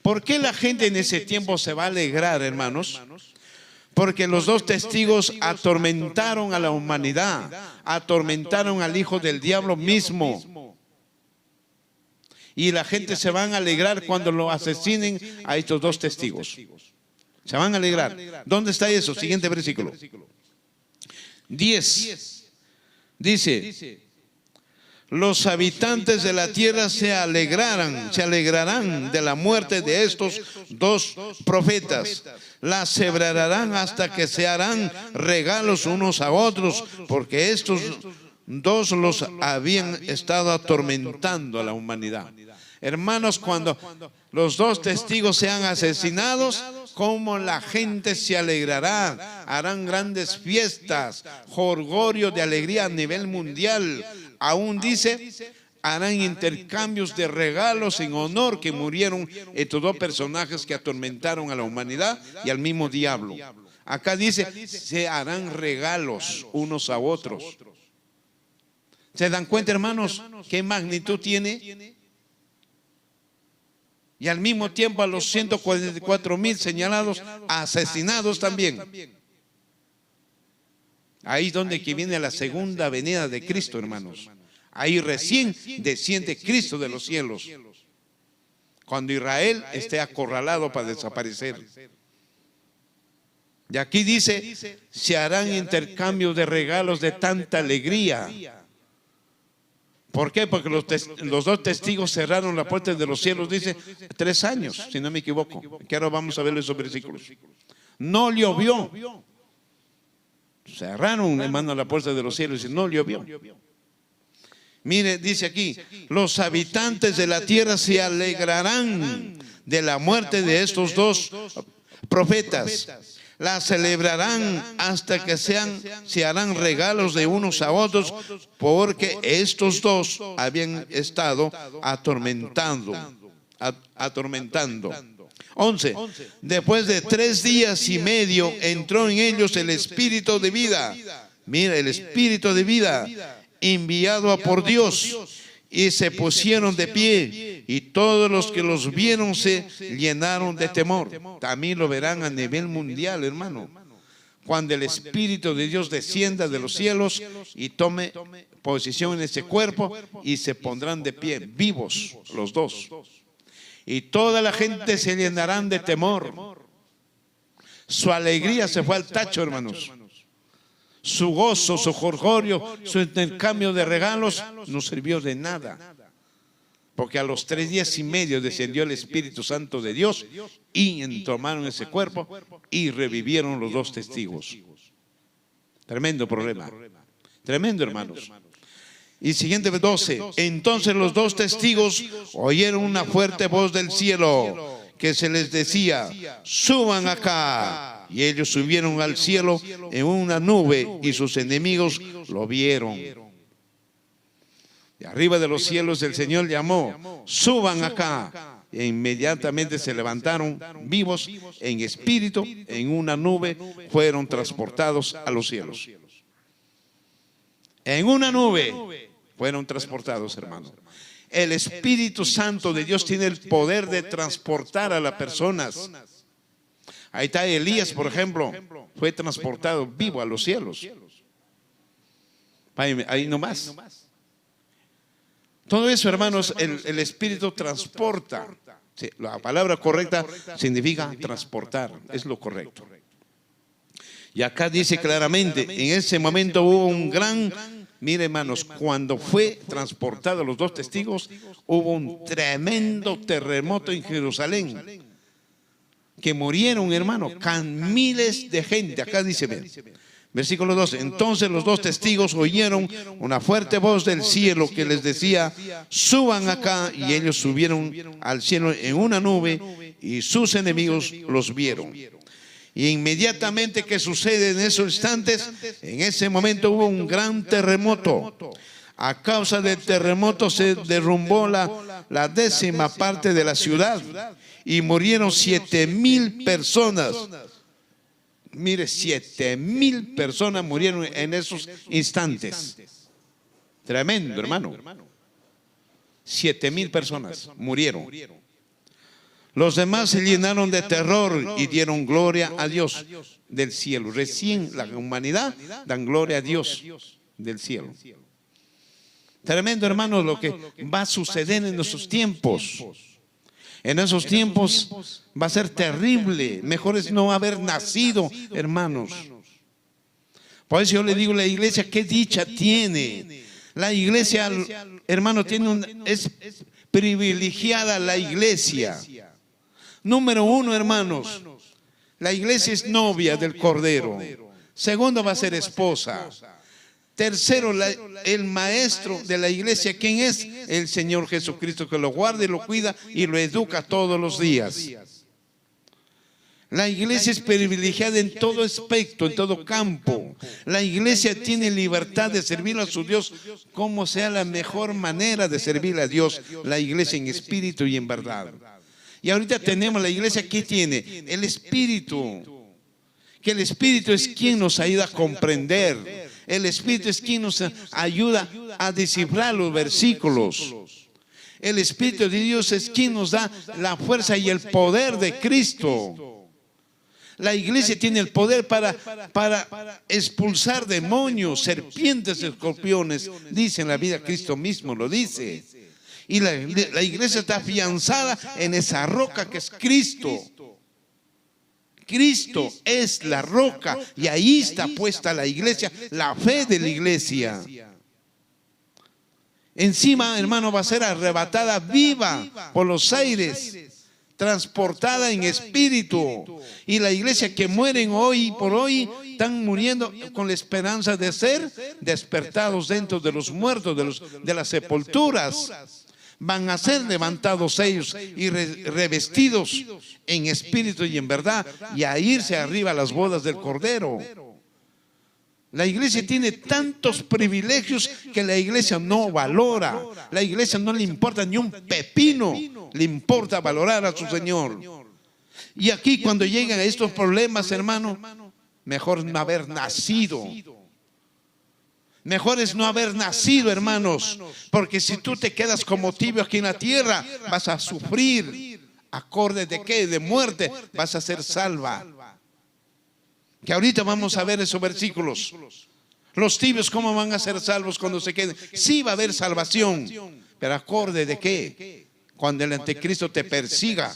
¿Por qué la gente en ese tiempo se va a alegrar, hermanos? Porque los dos testigos atormentaron a la humanidad, atormentaron al hijo del diablo mismo. Y la gente se van a alegrar cuando lo asesinen a estos dos testigos. Se van a alegrar. ¿Dónde está eso? Siguiente versículo. 10. Dice: los habitantes de la tierra se alegrarán de la muerte de estos dos profetas. La celebrarán hasta que se harán regalos unos a otros, porque estos dos los habían estado atormentando a la humanidad. Hermanos, cuando los dos testigos sean asesinados, cómo la gente se alegrará, harán grandes fiestas, jolgorio de alegría a nivel mundial. Aún dice, harán intercambios de regalos en honor que murieron estos dos personajes que atormentaron a la humanidad y al mismo diablo. Acá dice, se harán regalos unos a otros. ¿Se dan cuenta, hermanos, qué magnitud tiene? Y al mismo tiempo a los 144,000 señalados, asesinados también. Ahí es donde que viene la segunda venida de Cristo, hermanos. Ahí recién desciende Cristo de los cielos, cuando Israel esté acorralado para desaparecer. Y aquí dice, se harán intercambios de regalos de tanta alegría. ¿Por qué? Porque los dos testigos cerraron la puerta de los cielos, dice, 3 años, si no me equivoco. Que ahora vamos a ver esos versículos. No llovió. Cerraron, hermano, la puerta de los cielos y no llovió. Mire, dice aquí, los habitantes de la tierra se alegrarán de la muerte de estos dos profetas. La celebrarán hasta que se harán regalos de unos a otros, porque estos dos habían estado atormentando. 11. Después de 3 días y medio entró en ellos el espíritu de vida. Mira, el espíritu de vida enviado por Dios, y se pusieron de pie, y todos los que los vieron se llenaron de temor. También lo verán a nivel mundial, hermano, cuando el Espíritu de Dios descienda de los cielos y tome posición en ese cuerpo, y se pondrán de pie, vivos los dos. Y toda la gente se llenarán de temor. Su alegría se fue al tacho, hermanos. Su gozo, su jolgorio, su intercambio de regalos no sirvió de nada. Porque a los 3 días y medio descendió el Espíritu Santo de Dios y tomaron ese cuerpo y revivieron los 2 testigos. Tremendo problema. Tremendo, hermanos. Y siguiente 12. Entonces los 2 testigos oyeron una fuerte voz del cielo que se les decía, suban acá. Y ellos subieron al cielo en una nube, y sus enemigos lo vieron. Y arriba de los cielos el Señor llamó, suban acá. E inmediatamente se levantaron vivos en espíritu, en una nube, fueron transportados a los cielos. En una nube fueron transportados, hermano. El Espíritu Santo de Dios tiene el poder de transportar a las personas. Ahí está Elías, por ejemplo, fue transportado vivo a los cielos. Ahí nomás. Todo eso, hermanos, el Espíritu transporta. Sí, la palabra correcta significa transportar, es lo correcto. Y acá dice claramente, en ese momento hubo un gran, mire, hermanos, cuando fue transportado los 2 testigos, hubo un tremendo terremoto en Jerusalén, que murieron, hermano, miles de gente. Acá dice, versículo 12, entonces los 2 testigos oyeron una fuerte voz del cielo que les decía, suban acá, y ellos subieron al cielo en una nube, y sus enemigos los vieron. Y inmediatamente, ¿qué sucede en esos instantes? En ese momento hubo un gran terremoto. A causa del terremoto se derrumbó la 10ª parte de la ciudad y murieron 7,000 personas. Mire, 7,000 personas murieron en esos instantes. Tremendo, hermano. 7,000 personas murieron. Los demás se llenaron de terror y dieron gloria a Dios del cielo. Recién la humanidad dan gloria a Dios del cielo. Tremendo, hermano, lo que va a suceder en esos tiempos. En esos tiempos va a ser terrible. Mejor es no haber nacido, hermanos. Por eso yo le digo a la iglesia, qué dicha tiene. La iglesia, hermano, es privilegiada la iglesia. Número 1, hermanos, la iglesia es novia del Cordero. Segundo, va a ser esposa. Tercero, el maestro de la iglesia, ¿quién es? El Señor Jesucristo, que lo guarda y lo cuida y lo educa todos los días. La iglesia es privilegiada en todo aspecto, en todo campo. La iglesia tiene libertad de servir a su Dios como sea la mejor manera de servir a Dios. La iglesia en espíritu y en verdad. Y ahorita tenemos la iglesia que tiene el espíritu, que el Espíritu es quien nos ayuda a comprender. El Espíritu es quien nos ayuda a descifrar los versículos. El Espíritu de Dios es quien nos da la fuerza y el poder de Cristo. La iglesia tiene el poder para expulsar demonios, serpientes, escorpiones. Dice en la vida, Cristo mismo lo dice. Y la iglesia está afianzada en esa roca que es Cristo. Cristo es la roca y ahí está puesta la iglesia, la fe de la iglesia. Encima, hermano, va a ser arrebatada viva por los aires, transportada en espíritu. Y la iglesia que mueren hoy por hoy están muriendo con la esperanza de ser despertados dentro de los muertos, de las sepulturas. Van a ser levantados ellos y revestidos en espíritu y en verdad, y a irse arriba a las bodas del Cordero. La iglesia tiene tantos privilegios que la iglesia no valora. La iglesia no le importa ni un pepino, le importa valorar a su Señor. Y aquí cuando llegan a estos problemas, hermano, mejor no haber nacido. Mejor es no haber nacido, hermanos, porque si tú te quedas como tibio aquí en la tierra, vas a sufrir. ¿Acorde de qué? De muerte. Vas a ser salva. Que ahorita vamos a ver esos versículos. Los tibios, ¿cómo van a ser salvos cuando se queden? Sí va a haber salvación, pero ¿acorde de qué? Cuando el anticristo te persiga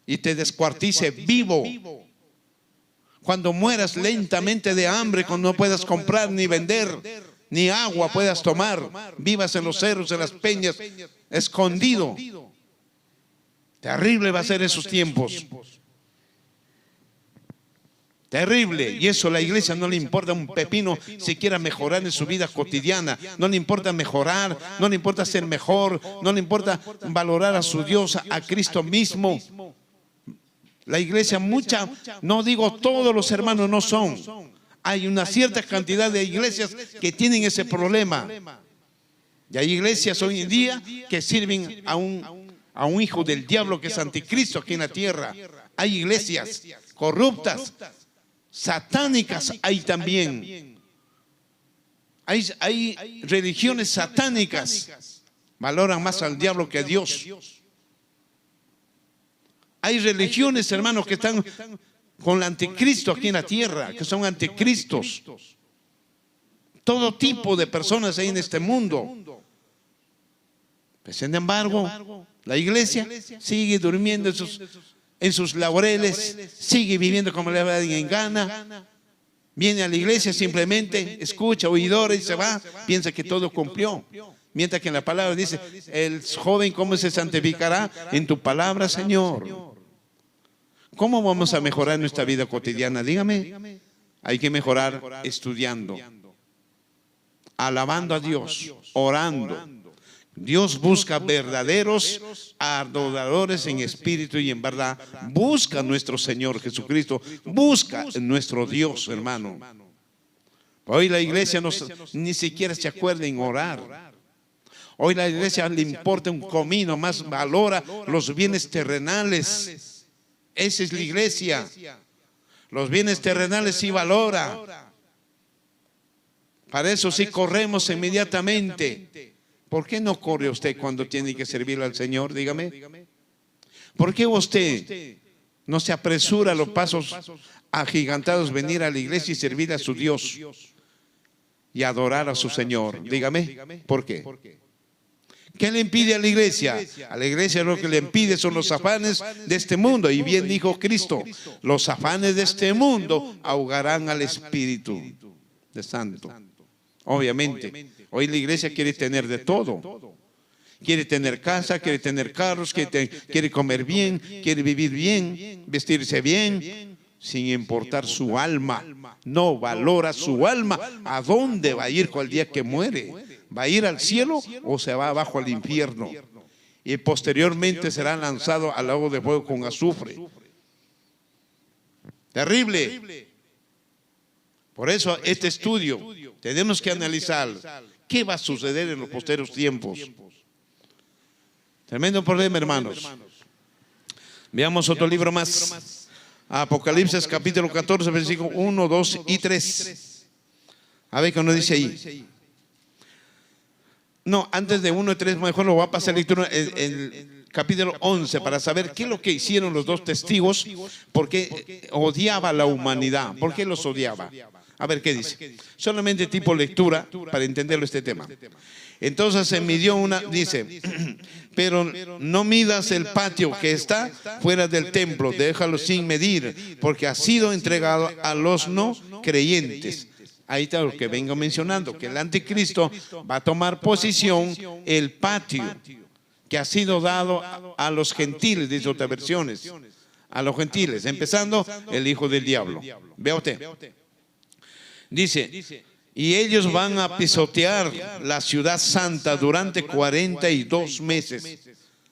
y te descuartice vivo. Cuando mueras lentamente de hambre, cuando no puedas comprar ni vender, ni agua puedas tomar, vivas en los cerros, en las peñas, escondido. Terrible va a ser esos tiempos. Terrible. Y eso a la iglesia no le importa un pepino si quiera mejorar en su vida cotidiana. No le importa mejorar, no le importa ser mejor, no le importa valorar a su Dios, a Cristo mismo. La iglesia no digo todos los hermanos no son. Hay una cierta cantidad de iglesias que tienen ese problema. Y hay iglesias hoy en día que sirven a un hijo del diablo que es anticristo aquí en la tierra. Hay iglesias corruptas, satánicas hay también. Hay religiones satánicas. Valoran más al diablo que a Dios. Hay religiones, hermanos, que están con el anticristo aquí en la tierra, que son anticristos. Todo tipo de personas hay en este mundo. Pues, sin embargo, la iglesia sigue durmiendo en sus laureles, sigue viviendo como le da en gana. Viene a la iglesia simplemente, escucha, oidores y se va, piensa que todo cumplió. Mientras que en la palabra dice, el joven cómo se santificará en tu palabra, Señor. ¿Cómo vamos a mejorar nuestra vida cotidiana? Dígame. Hay que mejorar estudiando, alabando a Dios, orando. Dios busca verdaderos adoradores en espíritu y en verdad. Busca a nuestro Señor Jesucristo. Busca a nuestro Dios, hermano. Hoy la iglesia ni siquiera se acuerda en orar. Hoy la iglesia le importa un comino, más valora los bienes terrenales. Esa es la iglesia. Los bienes terrenales sí valora. Para eso sí corremos inmediatamente. ¿Por qué no corre usted cuando tiene que servir al Señor? Dígame. ¿Por qué usted no se apresura a los pasos agigantados venir a la iglesia y servir a su Dios y adorar a su Señor? Dígame. ¿Por qué? ¿Qué le impide a la iglesia? A la iglesia lo que le impide son los afanes de este mundo. Y bien dijo Cristo, los afanes de este mundo ahogarán al Espíritu de Santo. Obviamente, hoy la iglesia quiere tener de todo. Quiere tener casa, quiere tener carros, quiere comer bien, quiere vivir bien, vestirse bien, sin importar su alma. No valora su alma. ¿A dónde va a ir el día que muere? ¿Va a ir al cielo o se va abajo al infierno? Y posteriormente será lanzado al lago de fuego con azufre. Terrible. Por eso este estudio tenemos que analizar qué va a suceder en los posteriores tiempos. Tremendo problema, hermanos. Veamos otro libro más. Apocalipsis capítulo 14, versículo 1, 2 y 3. A ver qué nos dice ahí. No, antes de 1 y 3, mejor lo voy a pasar a lectura el capítulo 11 para saber qué es lo que hicieron los dos testigos, porque odiaba a la humanidad. ¿Por qué los odiaba? A ver qué dice. Solamente tipo lectura para entenderlo este tema. Entonces se midió una, dice, pero no midas el patio que está fuera del templo, déjalo sin medir, porque ha sido entregado a los no creyentes. Ahí está lo que vengo mencionando, que el anticristo va a tomar posición el patio que ha sido dado a los gentiles, dice otras versiones, a los gentiles, empezando el hijo del diablo. Vea usted. Dice, y ellos van a pisotear la ciudad santa durante 42 meses.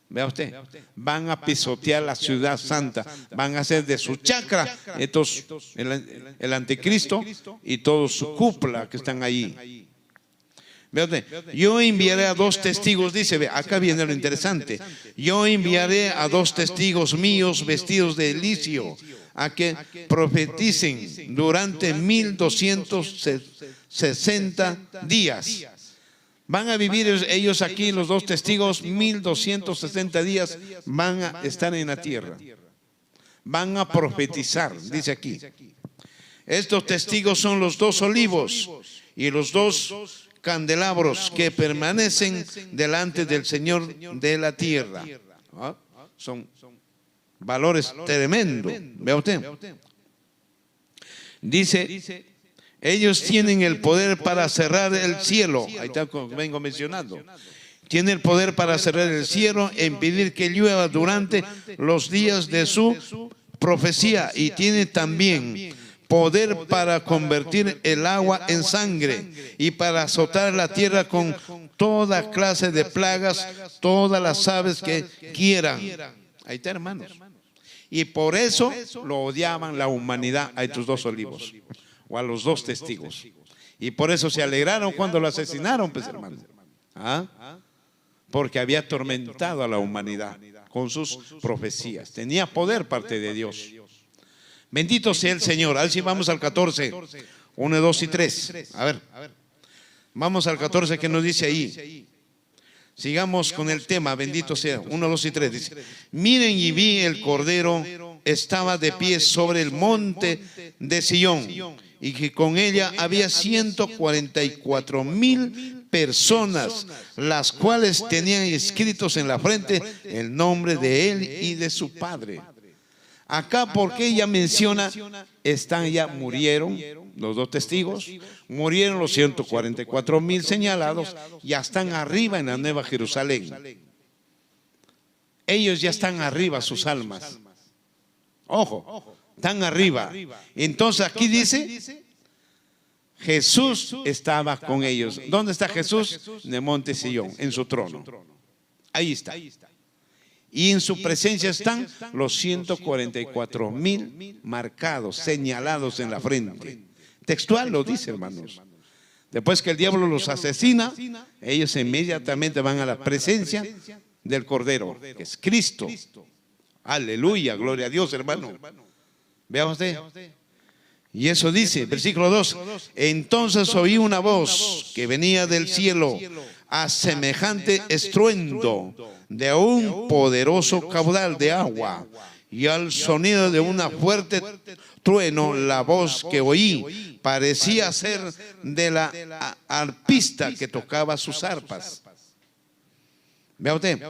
Vea usted, van a pisotear la ciudad santa, van a hacer de su chacra el anticristo y todo su cúpula que están allí. Vea usted, yo enviaré a dos testigos, dice, ve, acá viene lo interesante. Yo enviaré a dos testigos míos vestidos de licio a que profeticen durante 1260 días. Van a vivir ellos aquí, los dos testigos, 1260 días van a estar en la tierra. Van a profetizar, dice aquí. Estos testigos son los dos olivos y los dos candelabros que permanecen delante del Señor de la tierra. ¿Ah? Son valores tremendos. Vea usted. Dice, ellos tienen el poder para cerrar el cielo. Ahí está como vengo mencionando. Tiene el poder para cerrar el cielo e impedir que llueva durante los días de su profecía. Y tiene también poder para convertir el agua en sangre y para azotar la tierra con toda clase de plagas, todas las aves que quieran. Ahí está, hermanos. Y por eso lo odiaban la humanidad a estos dos olivos, o a los dos testigos. Y por eso se alegraron cuando lo asesinaron, pues, hermano. ¿Ah? Porque había atormentado a la humanidad con sus profecías. Tenía poder parte de Dios. Bendito sea el Señor. Así vamos al 14. 1, 2 y 3. A ver. Vamos al 14 que nos dice ahí. Sigamos con el tema, bendito sea. 1, 2 y 3. Dice, miren y vi el Cordero estaba de pie sobre el monte de Sión y que con ella había 144,000 personas, las cuales tenían escritos en la frente el nombre de él y de su padre. Acá porque ella menciona, murieron los dos testigos, murieron los 144,000 señalados, ya están arriba en la Nueva Jerusalén. Ellos ya están arriba, sus almas. Ojo, están arriba. Entonces aquí dice, Jesús estaba con ellos. ¿Dónde está Jesús? En el monte Sión, en su trono. Ahí está. Y en su presencia están los 144,000 marcados, señalados en la frente. Textual lo dice, hermanos. Después que el diablo los asesina, ellos inmediatamente van a la presencia del Cordero, que es Cristo. Aleluya, gloria a Dios, hermano. Vea usted. Y eso dice, versículo 2, entonces oí una voz que venía del cielo a semejante estruendo de un poderoso caudal de agua, y al sonido de una fuerte trueno, la voz que oí parecía ser de la arpista que tocaba sus arpas. Vea usted,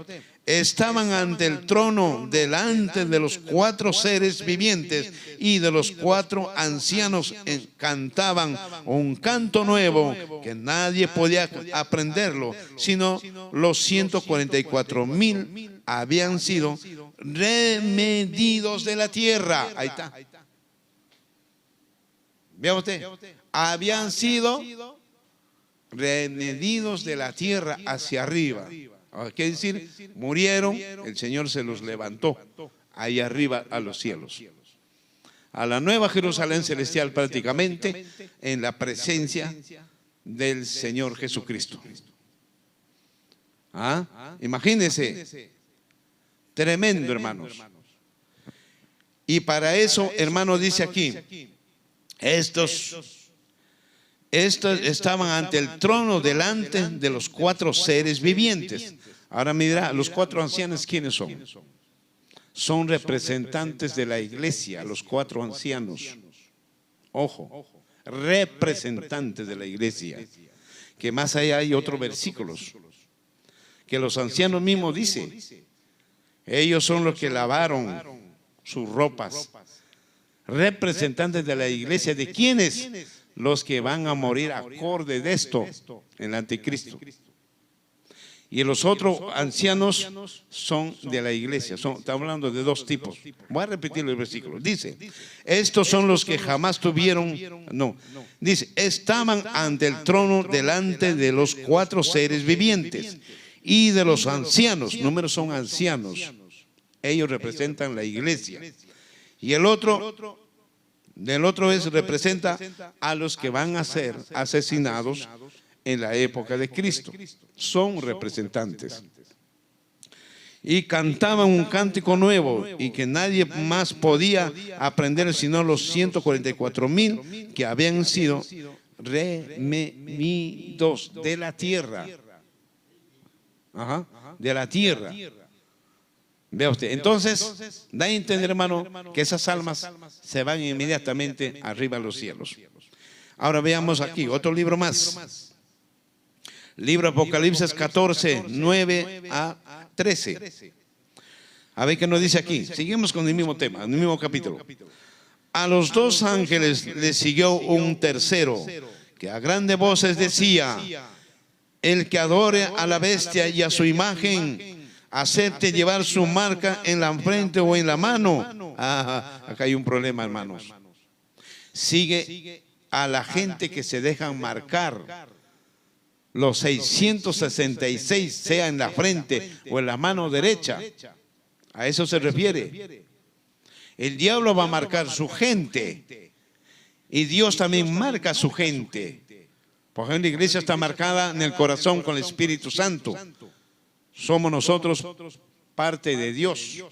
estaban ante el trono, delante de los 4 seres vivientes y de los 4 ancianos, cantaban un canto nuevo que nadie podía aprenderlo, sino los 144,000 habían sido remedidos de la tierra. Ahí está. Vea usted, habían sido remedidos de la tierra hacia arriba. ¿Qué decir? Murieron, el Señor se los levantó ahí arriba a los cielos, a la nueva Jerusalén celestial, prácticamente en la presencia del Señor Jesucristo. Imagínense, tremendo, hermanos. Y para eso, hermano, dice aquí, estos estaban ante el trono delante de los 4 seres vivientes. Ahora mira, los 4 ancianos, ¿quiénes son? Son representantes de la iglesia, los 4 ancianos. Ojo, representantes de la iglesia. Que más allá hay otros versículos. Que los ancianos mismos dicen, ellos son los que lavaron sus ropas. Representantes de la iglesia, ¿de quiénes? Los que van a morir acorde de esto, en el anticristo. Y los otros ancianos son de la iglesia. Estamos hablando de 2 tipos. Voy a repetir el versículo. Dice, estos son los que jamás tuvieron, dice, estaban ante el trono delante de los 4 seres vivientes y de los ancianos. Números son ancianos. Ellos representan la iglesia. Y el otro, del otro representa a los que van a ser asesinados en la época de Cristo. Son representantes. Y cantaban un cántico nuevo y que nadie más podía aprender sino los 144,000 que habían sido redimidos de la tierra. De la tierra. Vea usted, entonces da a entender, hermano, que esas almas se van inmediatamente arriba a los cielos. Ahora veamos aquí otro libro más. Libro Apocalipsis 14, 9 a 13. A ver qué nos dice aquí. Seguimos con el mismo tema, el mismo capítulo. A los 2 ángeles les siguió un tercero, que a grandes voces decía, el que adore a la bestia y a su imagen, acepte llevar su marca en la frente o en la mano. Acá hay un problema, hermanos. Sigue a la gente que se dejan marcar. Los 666, sea en la frente o en la mano derecha. A eso se refiere. El diablo va a marcar su gente. Y Dios también marca su gente. Por ejemplo, la iglesia está marcada en el corazón con el Espíritu Santo. Somos nosotros parte de Dios.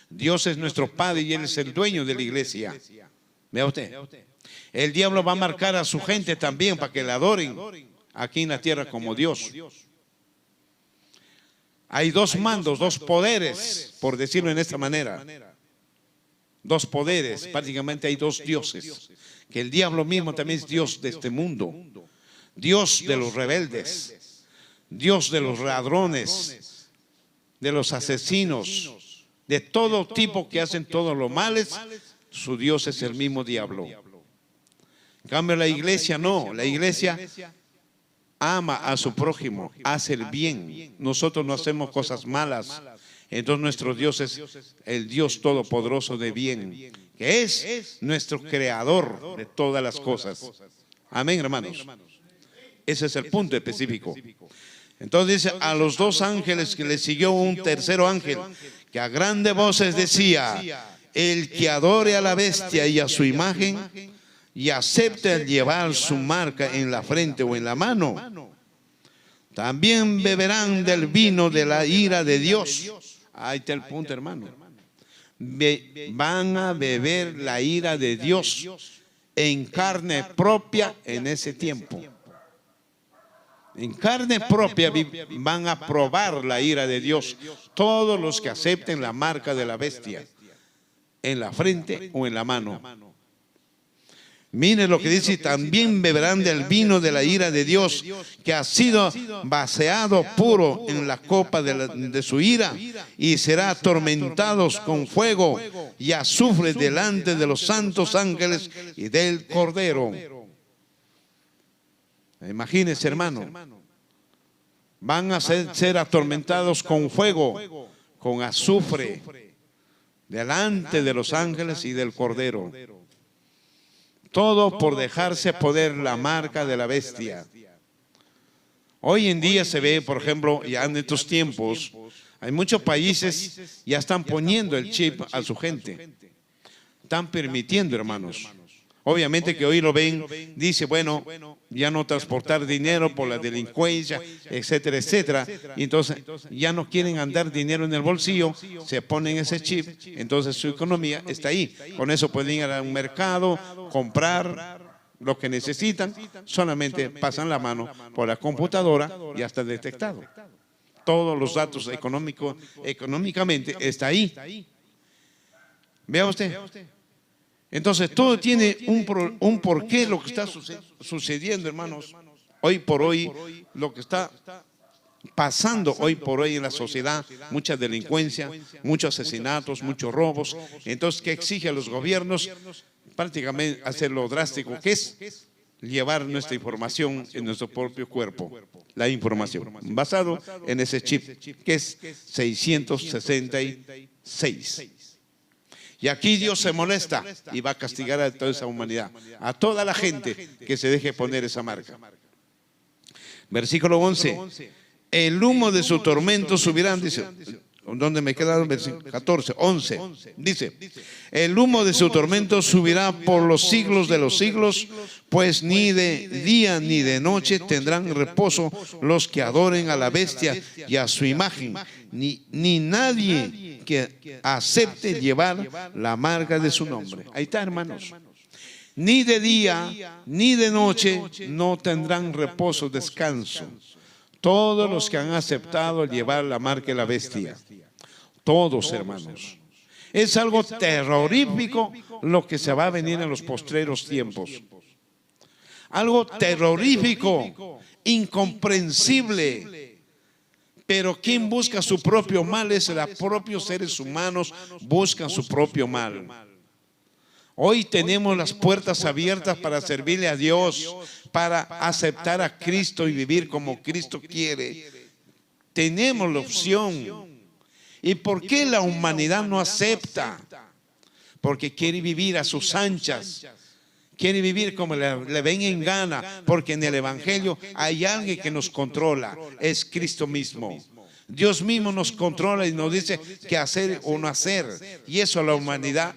Dios es nuestro Padre y Él es el dueño de la iglesia. Vea usted. El diablo va a marcar a su gente también para que la adoren aquí en la tierra como Dios. Hay 2 mandos, 2 poderes, por decirlo en esta manera. 2 poderes, prácticamente hay 2 dioses. Que el diablo mismo también es Dios de este mundo. Dios de los rebeldes, Dios de los ladrones, de los asesinos, de todo tipo que hacen todos los males. Su Dios es el mismo diablo. En cambio la iglesia no, la iglesia ama a su prójimo, hace el bien. Nosotros no hacemos cosas malas. Entonces nuestro Dios es el Dios todopoderoso de bien, que es nuestro creador de todas las cosas. Amén, hermanos. Ese es el punto específico. Entonces dice, a los 2 ángeles que le siguió un tercero ángel, que a grandes voces decía, el que adore a la bestia y a su imagen, y acepte llevar su marca en la frente o en la mano, también beberán del vino de la ira de Dios. Ahí está el punto, hermano. Van a beber la ira de Dios en carne propia en ese tiempo. En carne propia van a probar la ira de Dios todos los que acepten la marca de la bestia en la frente o en la mano. Mire lo que dice, también beberán del vino de la ira de Dios, que ha sido vaciado puro en la copa de su ira, y será atormentados con fuego y azufre delante de los santos ángeles y del Cordero. Imagínense, hermano, van a ser atormentados con fuego, con azufre, delante de los ángeles y del Cordero. Todo por dejarse poner la marca de la bestia. Hoy en día se ve, por ejemplo, ya en estos tiempos, hay muchos países ya están poniendo el chip a su gente. Están permitiendo, hermanos. Obviamente que hoy lo ven, dice, bueno, ya no transportar dinero por la delincuencia, etcétera, etcétera. Y entonces ya no quieren andar dinero en el bolsillo, se ponen ese chip, entonces su economía está ahí. Con eso pueden ir a un mercado, comprar lo que necesitan, solamente pasan la mano por la computadora y ya está detectado. Todos los datos económicamente está ahí. Vea usted. Entonces todo tiene un porqué lo que está sucediendo, hermanos. Hoy por hoy, lo que está pasando hoy por hoy en la sociedad, mucha delincuencia, muchos asesinatos, muchos robos. Entonces, ¿qué exige a los gobiernos? Prácticamente hacer lo drástico que es llevar nuestra información en nuestro propio cuerpo, la información, basado en ese chip que es 666. Y aquí Dios se molesta y va a castigar a toda esa humanidad, a toda la gente que se deje poner esa marca. Versículo 11. El humo de su tormento subirá, dice. ¿Dónde me queda? 14, 11. Dice, el humo de su tormento subirá por los siglos de los siglos, pues ni de día ni de noche tendrán reposo los que adoren a la bestia y a su imagen, ni nadie que acepte llevar la marca de su nombre. Ahí está, hermanos. Ni de día ni de noche no tendrán reposo, descanso. Todos los que han aceptado llevar la marca de la bestia. Todos, hermanos. Es algo terrorífico lo que se va a venir en los postreros tiempos. Algo terrorífico, incomprensible. Pero quien busca su propio mal es los propios seres humanos, buscan su propio mal. Hoy tenemos las puertas abiertas para servirle a Dios, para aceptar a Cristo y vivir como Cristo quiere. Tenemos la opción. ¿Y por qué la humanidad no acepta? Porque quiere vivir a sus anchas. Quiere vivir como le ven en gana. Porque en el Evangelio hay alguien que nos controla. Es Cristo mismo. Dios mismo nos controla y nos dice qué hacer o no hacer. Y eso a la humanidad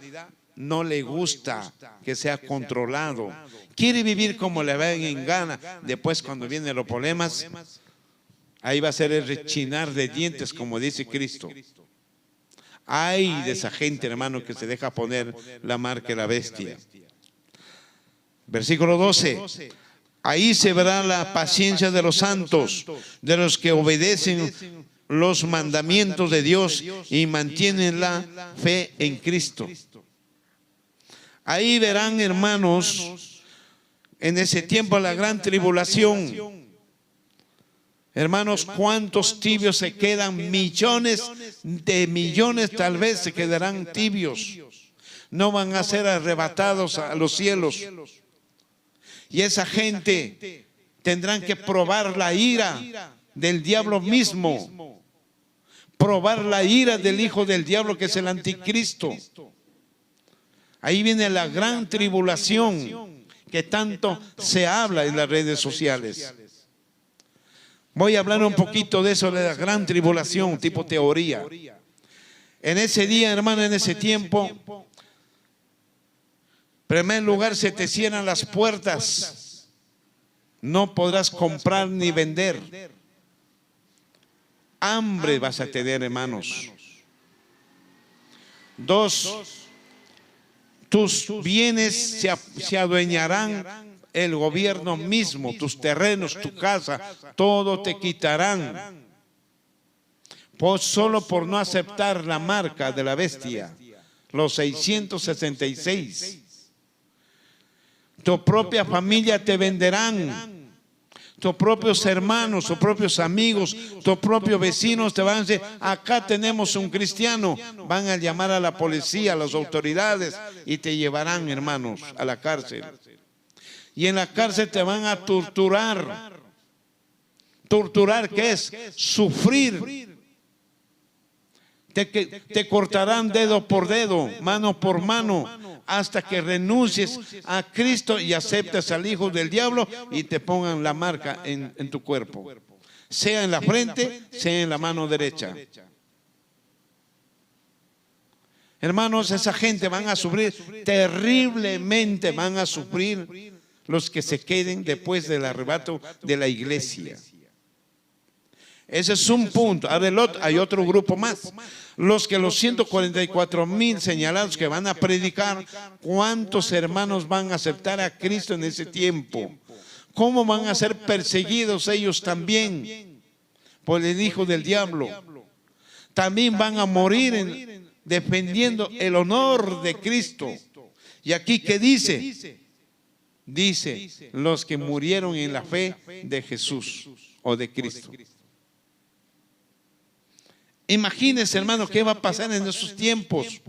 no le gusta, que sea controlado. Quiere vivir como le ven en gana. Después, cuando vienen los problemas, ahí va a ser el rechinar de dientes, como dice Cristo. Ay de esa gente, hermano, que se deja poner la marca de la bestia. Versículo 12. Ahí se verá la paciencia de los santos, de los que obedecen los mandamientos de Dios y mantienen la fe en Cristo. Ahí verán, hermanos, en ese tiempo la gran tribulación. Hermanos, cuántos tibios se quedan, millones de millones tal vez se quedarán tibios. No van a ser arrebatados a los cielos. Y esa gente tendrán que probar la ira del diablo mismo. Probar la ira del hijo del diablo, que es el anticristo. Ahí viene la gran tribulación que tanto se habla en las redes sociales. Voy a hablar un poquito de eso, de la gran tribulación, tipo teoría. En ese día, hermano, en ese tiempo, en primer lugar se te cierran las puertas. No podrás comprar ni vender. Hambre vas a tener, hermanos. Dos, tus bienes se adueñarán el gobierno mismo, tus terrenos, tu casa, todo te quitarán. Solo por no aceptar la marca de la bestia, los 666. Tu propia familia te venderán. Tus propios hermanos, tus propios amigos, tus propios vecinos te van a decir, acá tenemos un cristiano. Van a llamar a la policía, a las autoridades y te llevarán, hermanos, a la cárcel. Y en la cárcel te van a torturar. ¿Torturar qué es? Sufrir. Te cortarán dedo por dedo, mano por mano, hasta que renuncies a Cristo y aceptes al hijo del diablo y te pongan la marca en tu cuerpo. Sea en la frente, sea en la mano derecha. Hermanos, esa gente van a sufrir terriblemente, van a sufrir los que se queden después del arrebato de la iglesia. Ese es un punto. Ahora hay otro grupo más. Los 144,000 señalados que van a predicar, ¿cuántos hermanos van a aceptar a Cristo en ese tiempo? ¿Cómo van a ser perseguidos ellos también por el hijo del diablo? También van a morir defendiendo el honor de Cristo. Y aquí, ¿qué dice? Dice, los que murieron en la fe de Jesús o de Cristo. Imagínense, hermano, qué va a pasar en esos tiempos.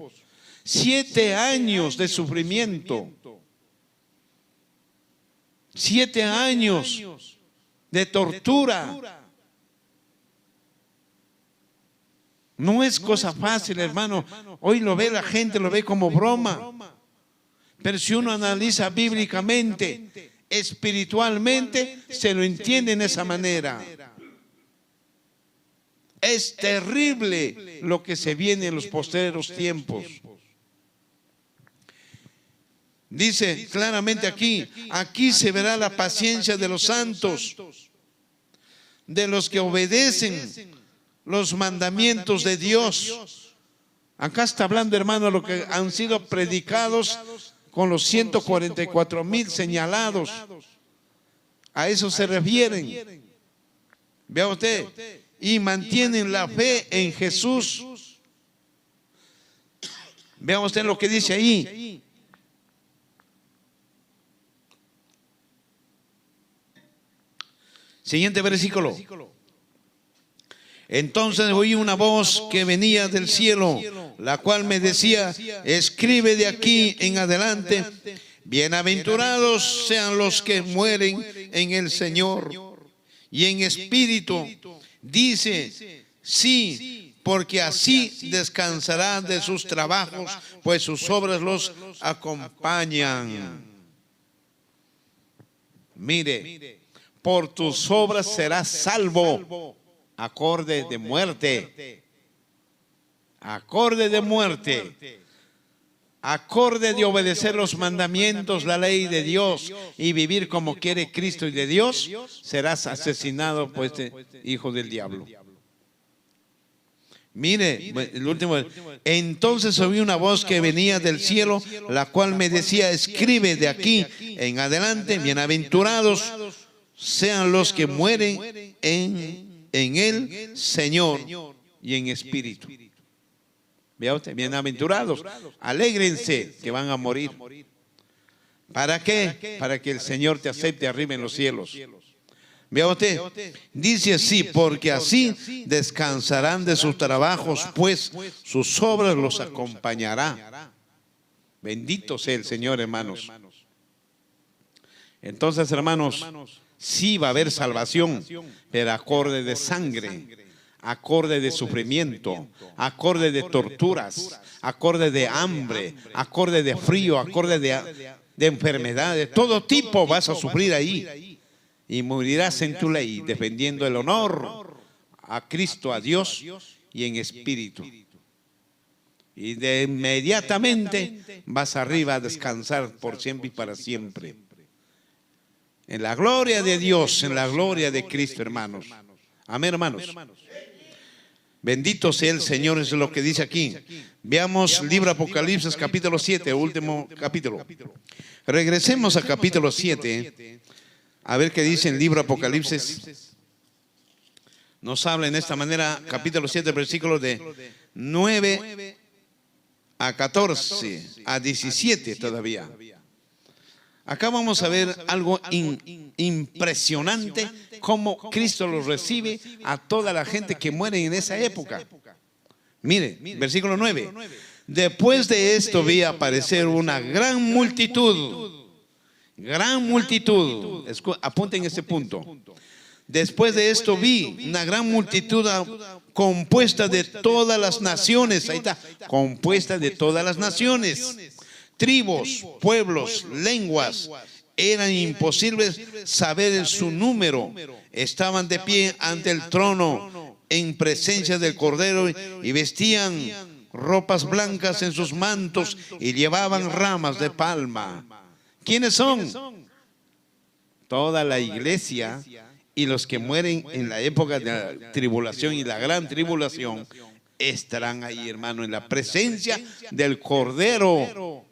7 años de sufrimiento. 7 años de tortura. No es cosa fácil, hermano. Hoy lo ve la gente, lo ve como broma. Pero si uno analiza bíblicamente, espiritualmente, se lo entiende en esa manera. Es terrible lo que se viene en los postreros tiempos. Dice claramente aquí se verá la paciencia de los santos, de los que obedecen los mandamientos de Dios. Acá está hablando, hermano, lo que han sido predicados con los 144,000 señalados. A eso se refieren. Vea usted. Y mantienen la fe en Jesús. Vea usted lo que dice ahí. Siguiente versículo. Entonces oí una voz que venía del cielo, la cual me decía: escribe de aquí en adelante, bienaventurados sean los que mueren en el Señor y en espíritu. Dice, sí, porque así descansarán de sus trabajos, pues sus obras los acompañan. Mire, por tus obras serás salvo. Acorde de muerte. Acorde de muerte. Acorde de obedecer los mandamientos, la ley de Dios y vivir como quiere Cristo y de Dios, serás asesinado por este hijo del diablo. Mire, el último. Entonces oí una voz que venía del cielo, la cual me decía: escribe de aquí en adelante, bienaventurados sean los que mueren en el Señor y en espíritu. Vea usted, bienaventurados, alégrense que van a morir. ¿Para qué? Para que el Señor te acepte arriba en los cielos. Vea usted, dice así: porque así descansarán de sus trabajos, pues sus obras los acompañará. Bendito sea el Señor, hermanos. Entonces, hermanos, sí va a haber salvación, pero acorde de sangre, acorde de sufrimiento, acorde de torturas, acorde de hambre, acorde de frío, acorde de enfermedades. Todo tipo vas a sufrir ahí. Y morirás en tu ley, defendiendo el honor a Cristo, a Dios y en espíritu. Y de inmediatamente vas arriba a descansar por siempre y para siempre. En la gloria de Dios, en la gloria de Cristo, hermanos. Amén, hermanos. Bendito sea el Señor, es lo que dice aquí. Veamos libro Apocalipsis capítulo 7, último capítulo. Regresemos a capítulo 7, a ver qué dice el libro Apocalipsis. Nos habla en esta manera, capítulo 7, versículos de 9 a 14, a 17 todavía. Acá vamos a ver algo impresionante, cómo Cristo los recibe a toda la gente que muere en esa época. Mire, versículo 9. Después de esto vi aparecer una gran multitud. Gran multitud. Apunten ese punto. Después de esto vi una gran multitud compuesta de todas las naciones. Ahí está, compuesta de todas las naciones. Tribus, pueblos, lenguas. Eran imposibles saber su número. Estaban de pie ante el trono en presencia del Cordero y vestían ropas blancas en sus mantos y llevaban ramas de palma. ¿Quiénes son? Toda la iglesia y los que mueren en la época de la tribulación y la gran tribulación estarán ahí, hermano, en la presencia del Cordero.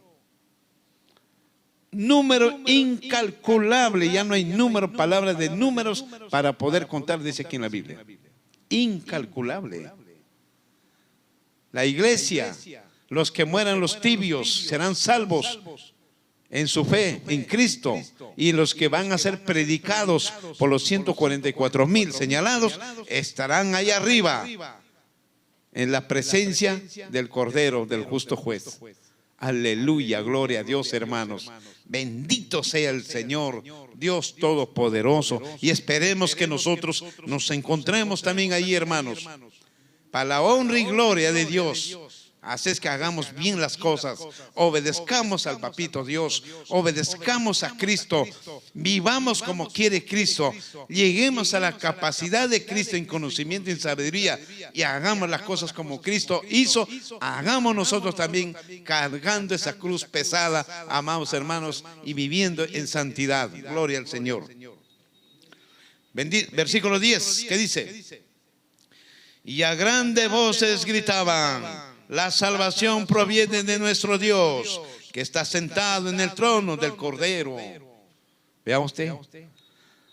Número incalculable, ya no hay número, palabras de números para poder contar, dice aquí en la Biblia. Incalculable. La iglesia, los que mueran los tibios serán salvos en su fe en Cristo, y los que van a ser predicados por los 144,000 señalados estarán allá arriba en la presencia del Cordero, del justo juez. Aleluya, gloria a Dios, hermanos. Bendito sea el Señor, Dios Todopoderoso. Y esperemos que nosotros nos encontremos también ahí, hermanos, para la honra y gloria de Dios. Así es que hagamos bien las cosas, obedezcamos al Papito Dios, obedezcamos a Cristo, vivamos como quiere Cristo, lleguemos a la capacidad de Cristo en conocimiento y en sabiduría, y hagamos las cosas como Cristo hizo. Hagamos nosotros también cargando esa cruz pesada, amados hermanos, y viviendo en santidad. Gloria al Señor. Versículo 10, ¿qué dice? Y a grandes voces gritaban: la salvación proviene de nuestro Dios, que está sentado en el trono del Cordero. Vea usted,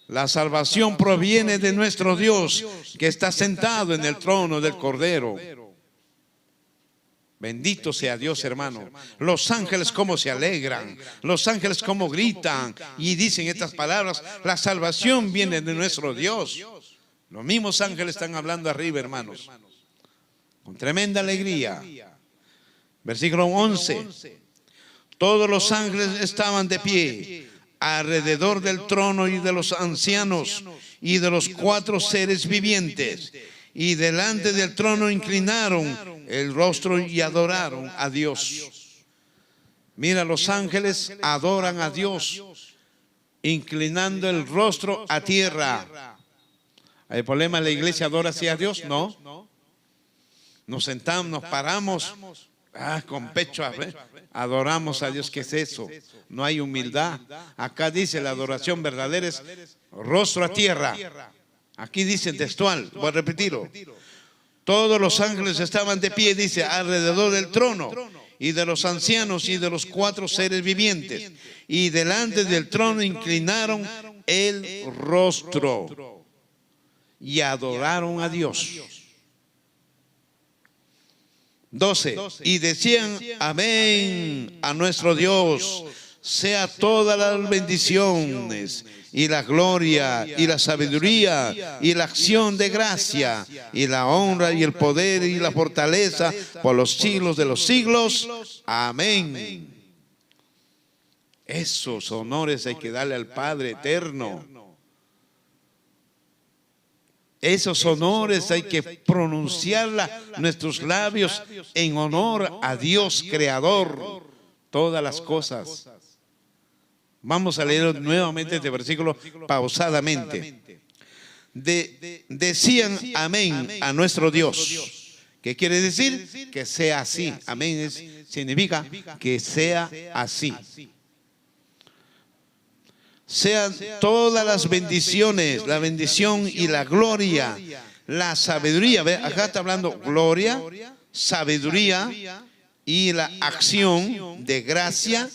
la salvación proviene de nuestro Dios, que está sentado en el trono del Cordero. Bendito sea Dios, hermano. Los ángeles cómo se alegran, los ángeles cómo gritan y dicen estas palabras: la salvación viene de nuestro Dios. Los mismos ángeles están hablando arriba, hermanos, con tremenda alegría. Versículo 11. Todos los ángeles estaban de pie alrededor del trono y de los ancianos y de los 4 seres vivientes, y delante del trono inclinaron el rostro y adoraron a Dios. Mira, los ángeles adoran a Dios inclinando el rostro a tierra. ¿Hay problema? ¿La iglesia adora así a Dios? No. Nos sentamos, nos paramos, con pecho, adoramos a Dios. ¿Qué es eso? No hay humildad. Acá dice la adoración verdadera es rostro a tierra. Aquí dice textual, voy a repetirlo. Todos los ángeles estaban de pie, dice, alrededor del trono y de los ancianos y de los 4 seres vivientes, y delante del trono inclinaron el rostro y adoraron a Dios. 12. Y decían: amén a nuestro Dios, sea todas las bendiciones y la gloria y la sabiduría y la acción de gracia y la honra y el poder y la fortaleza por los siglos de los siglos. Amén. Esos honores hay que darle al Padre eterno. Esos honores hay que pronunciarla nuestros labios en honor a Dios creador, todas las cosas. Vamos a leer nuevamente este versículo pausadamente. Decían amén a nuestro Dios. ¿Qué quiere decir? Que sea así. Amén significa que sea así. Sean todas las bendiciones, la bendición y la gloria, la sabiduría. ¿Ve? Acá está hablando gloria, sabiduría y la acción de gracia,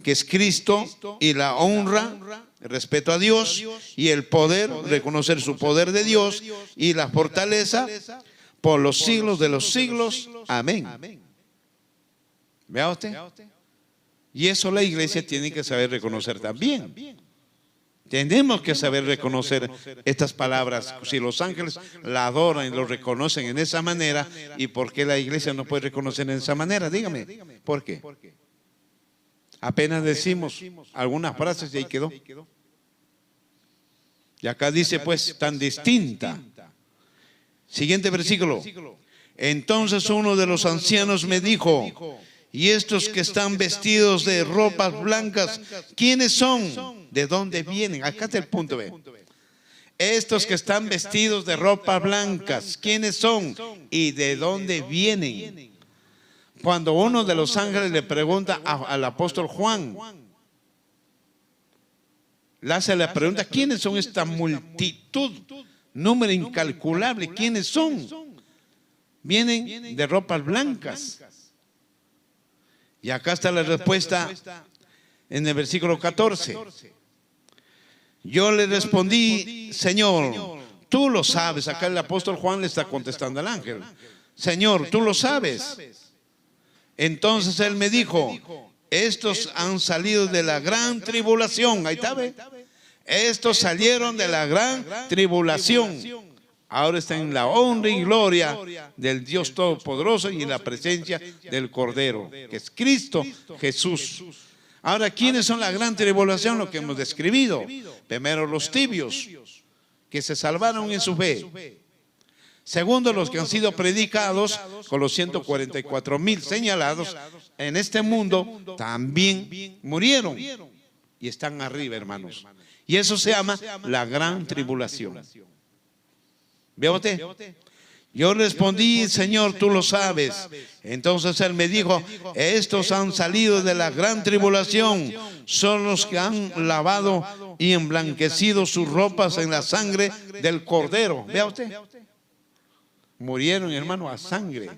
que es Cristo, y la honra, el respeto a Dios, y el poder, reconocer su poder de Dios, y la fortaleza por los siglos de los siglos. Amén. ¿Vea usted? Y eso la iglesia tiene que saber reconocer también. Tenemos que saber reconocer estas palabras. Si los ángeles la adoran y lo reconocen en esa manera, ¿y por qué la iglesia no puede reconocer en esa manera? Dígame, ¿por qué? Apenas decimos algunas frases y ahí quedó. Y acá dice pues tan distinta. Siguiente versículo. Entonces uno de los ancianos me dijo: y estos que están vestidos de ropas blancas, ¿quiénes son? ¿De dónde vienen? Acá está el punto B. Estos que están vestidos de ropas blancas, ¿quiénes son? ¿Y de dónde vienen? cuando uno de los ángeles le pregunta al apóstol Juan, le hace la pregunta: ¿quiénes son esta multitud? Número incalculable, ¿quiénes son? Vienen de ropas blancas. Y acá está la respuesta en el versículo 14. Yo le respondí: Señor, tú lo sabes. Acá el apóstol Juan le está contestando al ángel: Señor, tú lo sabes. Entonces él me dijo: estos han salido de la gran tribulación. Ahí está, ¿ve? Estos salieron de la gran tribulación. Ahora están en la honra y gloria del Dios Todopoderoso y en la presencia del Cordero, que es Cristo Jesús. Ahora, ¿quiénes son la gran tribulación? Lo que hemos describido. Primero, los tibios, que se salvaron en su fe. Segundo, los que han sido predicados, con los 144,000 señalados en este mundo, también murieron y están arriba, hermanos. Y eso se llama la gran tribulación. ¿Ve usted? Yo respondí: Señor, tú lo sabes. Entonces él me dijo: estos han salido de la gran tribulación, son los que han lavado y emblanquecido sus ropas en la sangre del Cordero. ¿Vea usted? Murieron, hermano, a sangre,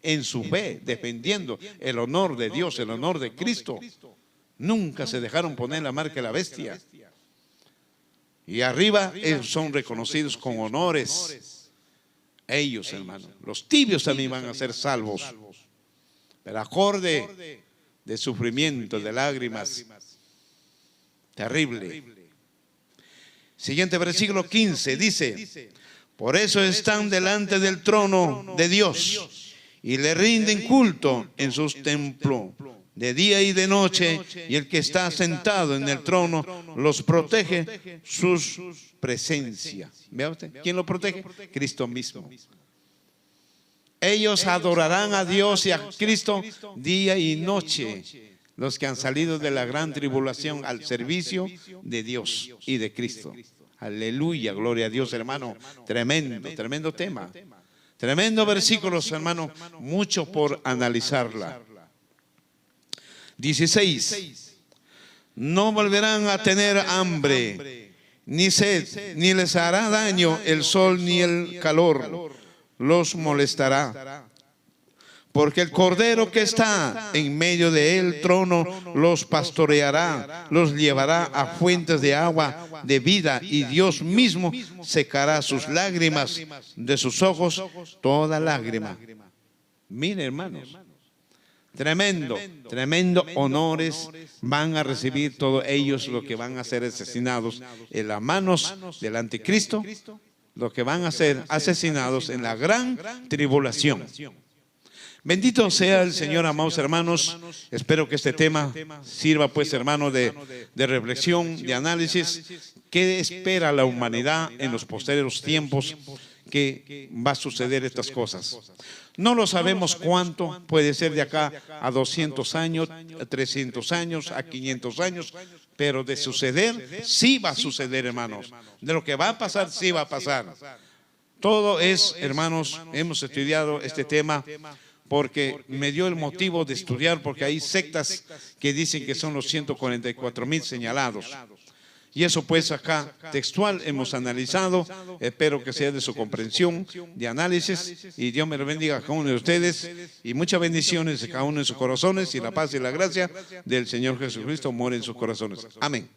en su fe, defendiendo el honor de Dios, el honor de Cristo. Nunca se dejaron poner la marca de la bestia. Y arriba ellos son reconocidos con honores. Ellos, hermano, los tibios también van a ser salvos. Pero acorde de sufrimiento, de lágrimas, terrible. Siguiente versículo 15 dice: por eso están delante del trono de Dios y le rinden culto en sus templos de día y de noche, y el que está sentado en el trono los protege su presencia. ¿Vea usted? ¿Quién lo protege? Cristo mismo. Ellos adorarán a Dios y a Cristo día y noche, los que han salido de la gran tribulación al servicio de Dios y de Cristo. Aleluya, gloria a Dios, hermano. Tremendo, tremendo tema. Tremendo versículos, hermano. Mucho por analizarla. 16. No volverán a tener hambre, ni sed, ni les hará daño el sol ni el calor los molestará. Porque el Cordero que está en medio del trono los pastoreará, los llevará a fuentes de agua de vida, y Dios mismo secará sus lágrimas de sus ojos, toda lágrima. Mire, hermanos, tremendo, tremendo honores van a recibir todos ellos, los que van a ser asesinados en las manos del anticristo, los que van a ser asesinados en la gran tribulación. Bendito sea el Señor, amados hermanos. Espero que este tema sirva, pues, hermano, de reflexión, de análisis. ¿Qué espera la humanidad en los posteriores tiempos que va a suceder estas cosas? No lo sabemos cuánto, puede ser de acá a 200 años, a 300 años, a 500 años, pero de suceder, sí va a suceder, hermanos. De lo que va a pasar, sí va a pasar. Todo es, hermanos, hemos estudiado este tema porque me dio el motivo de estudiar, porque hay sectas que dicen que son los 144,000 señalados. Y eso, pues, acá textual hemos analizado. Espero que sea de su comprensión, de análisis, y Dios me lo bendiga a cada uno de ustedes, y muchas bendiciones de cada uno de sus corazones, y la paz y la gracia del Señor Jesucristo more en sus corazones. Amén.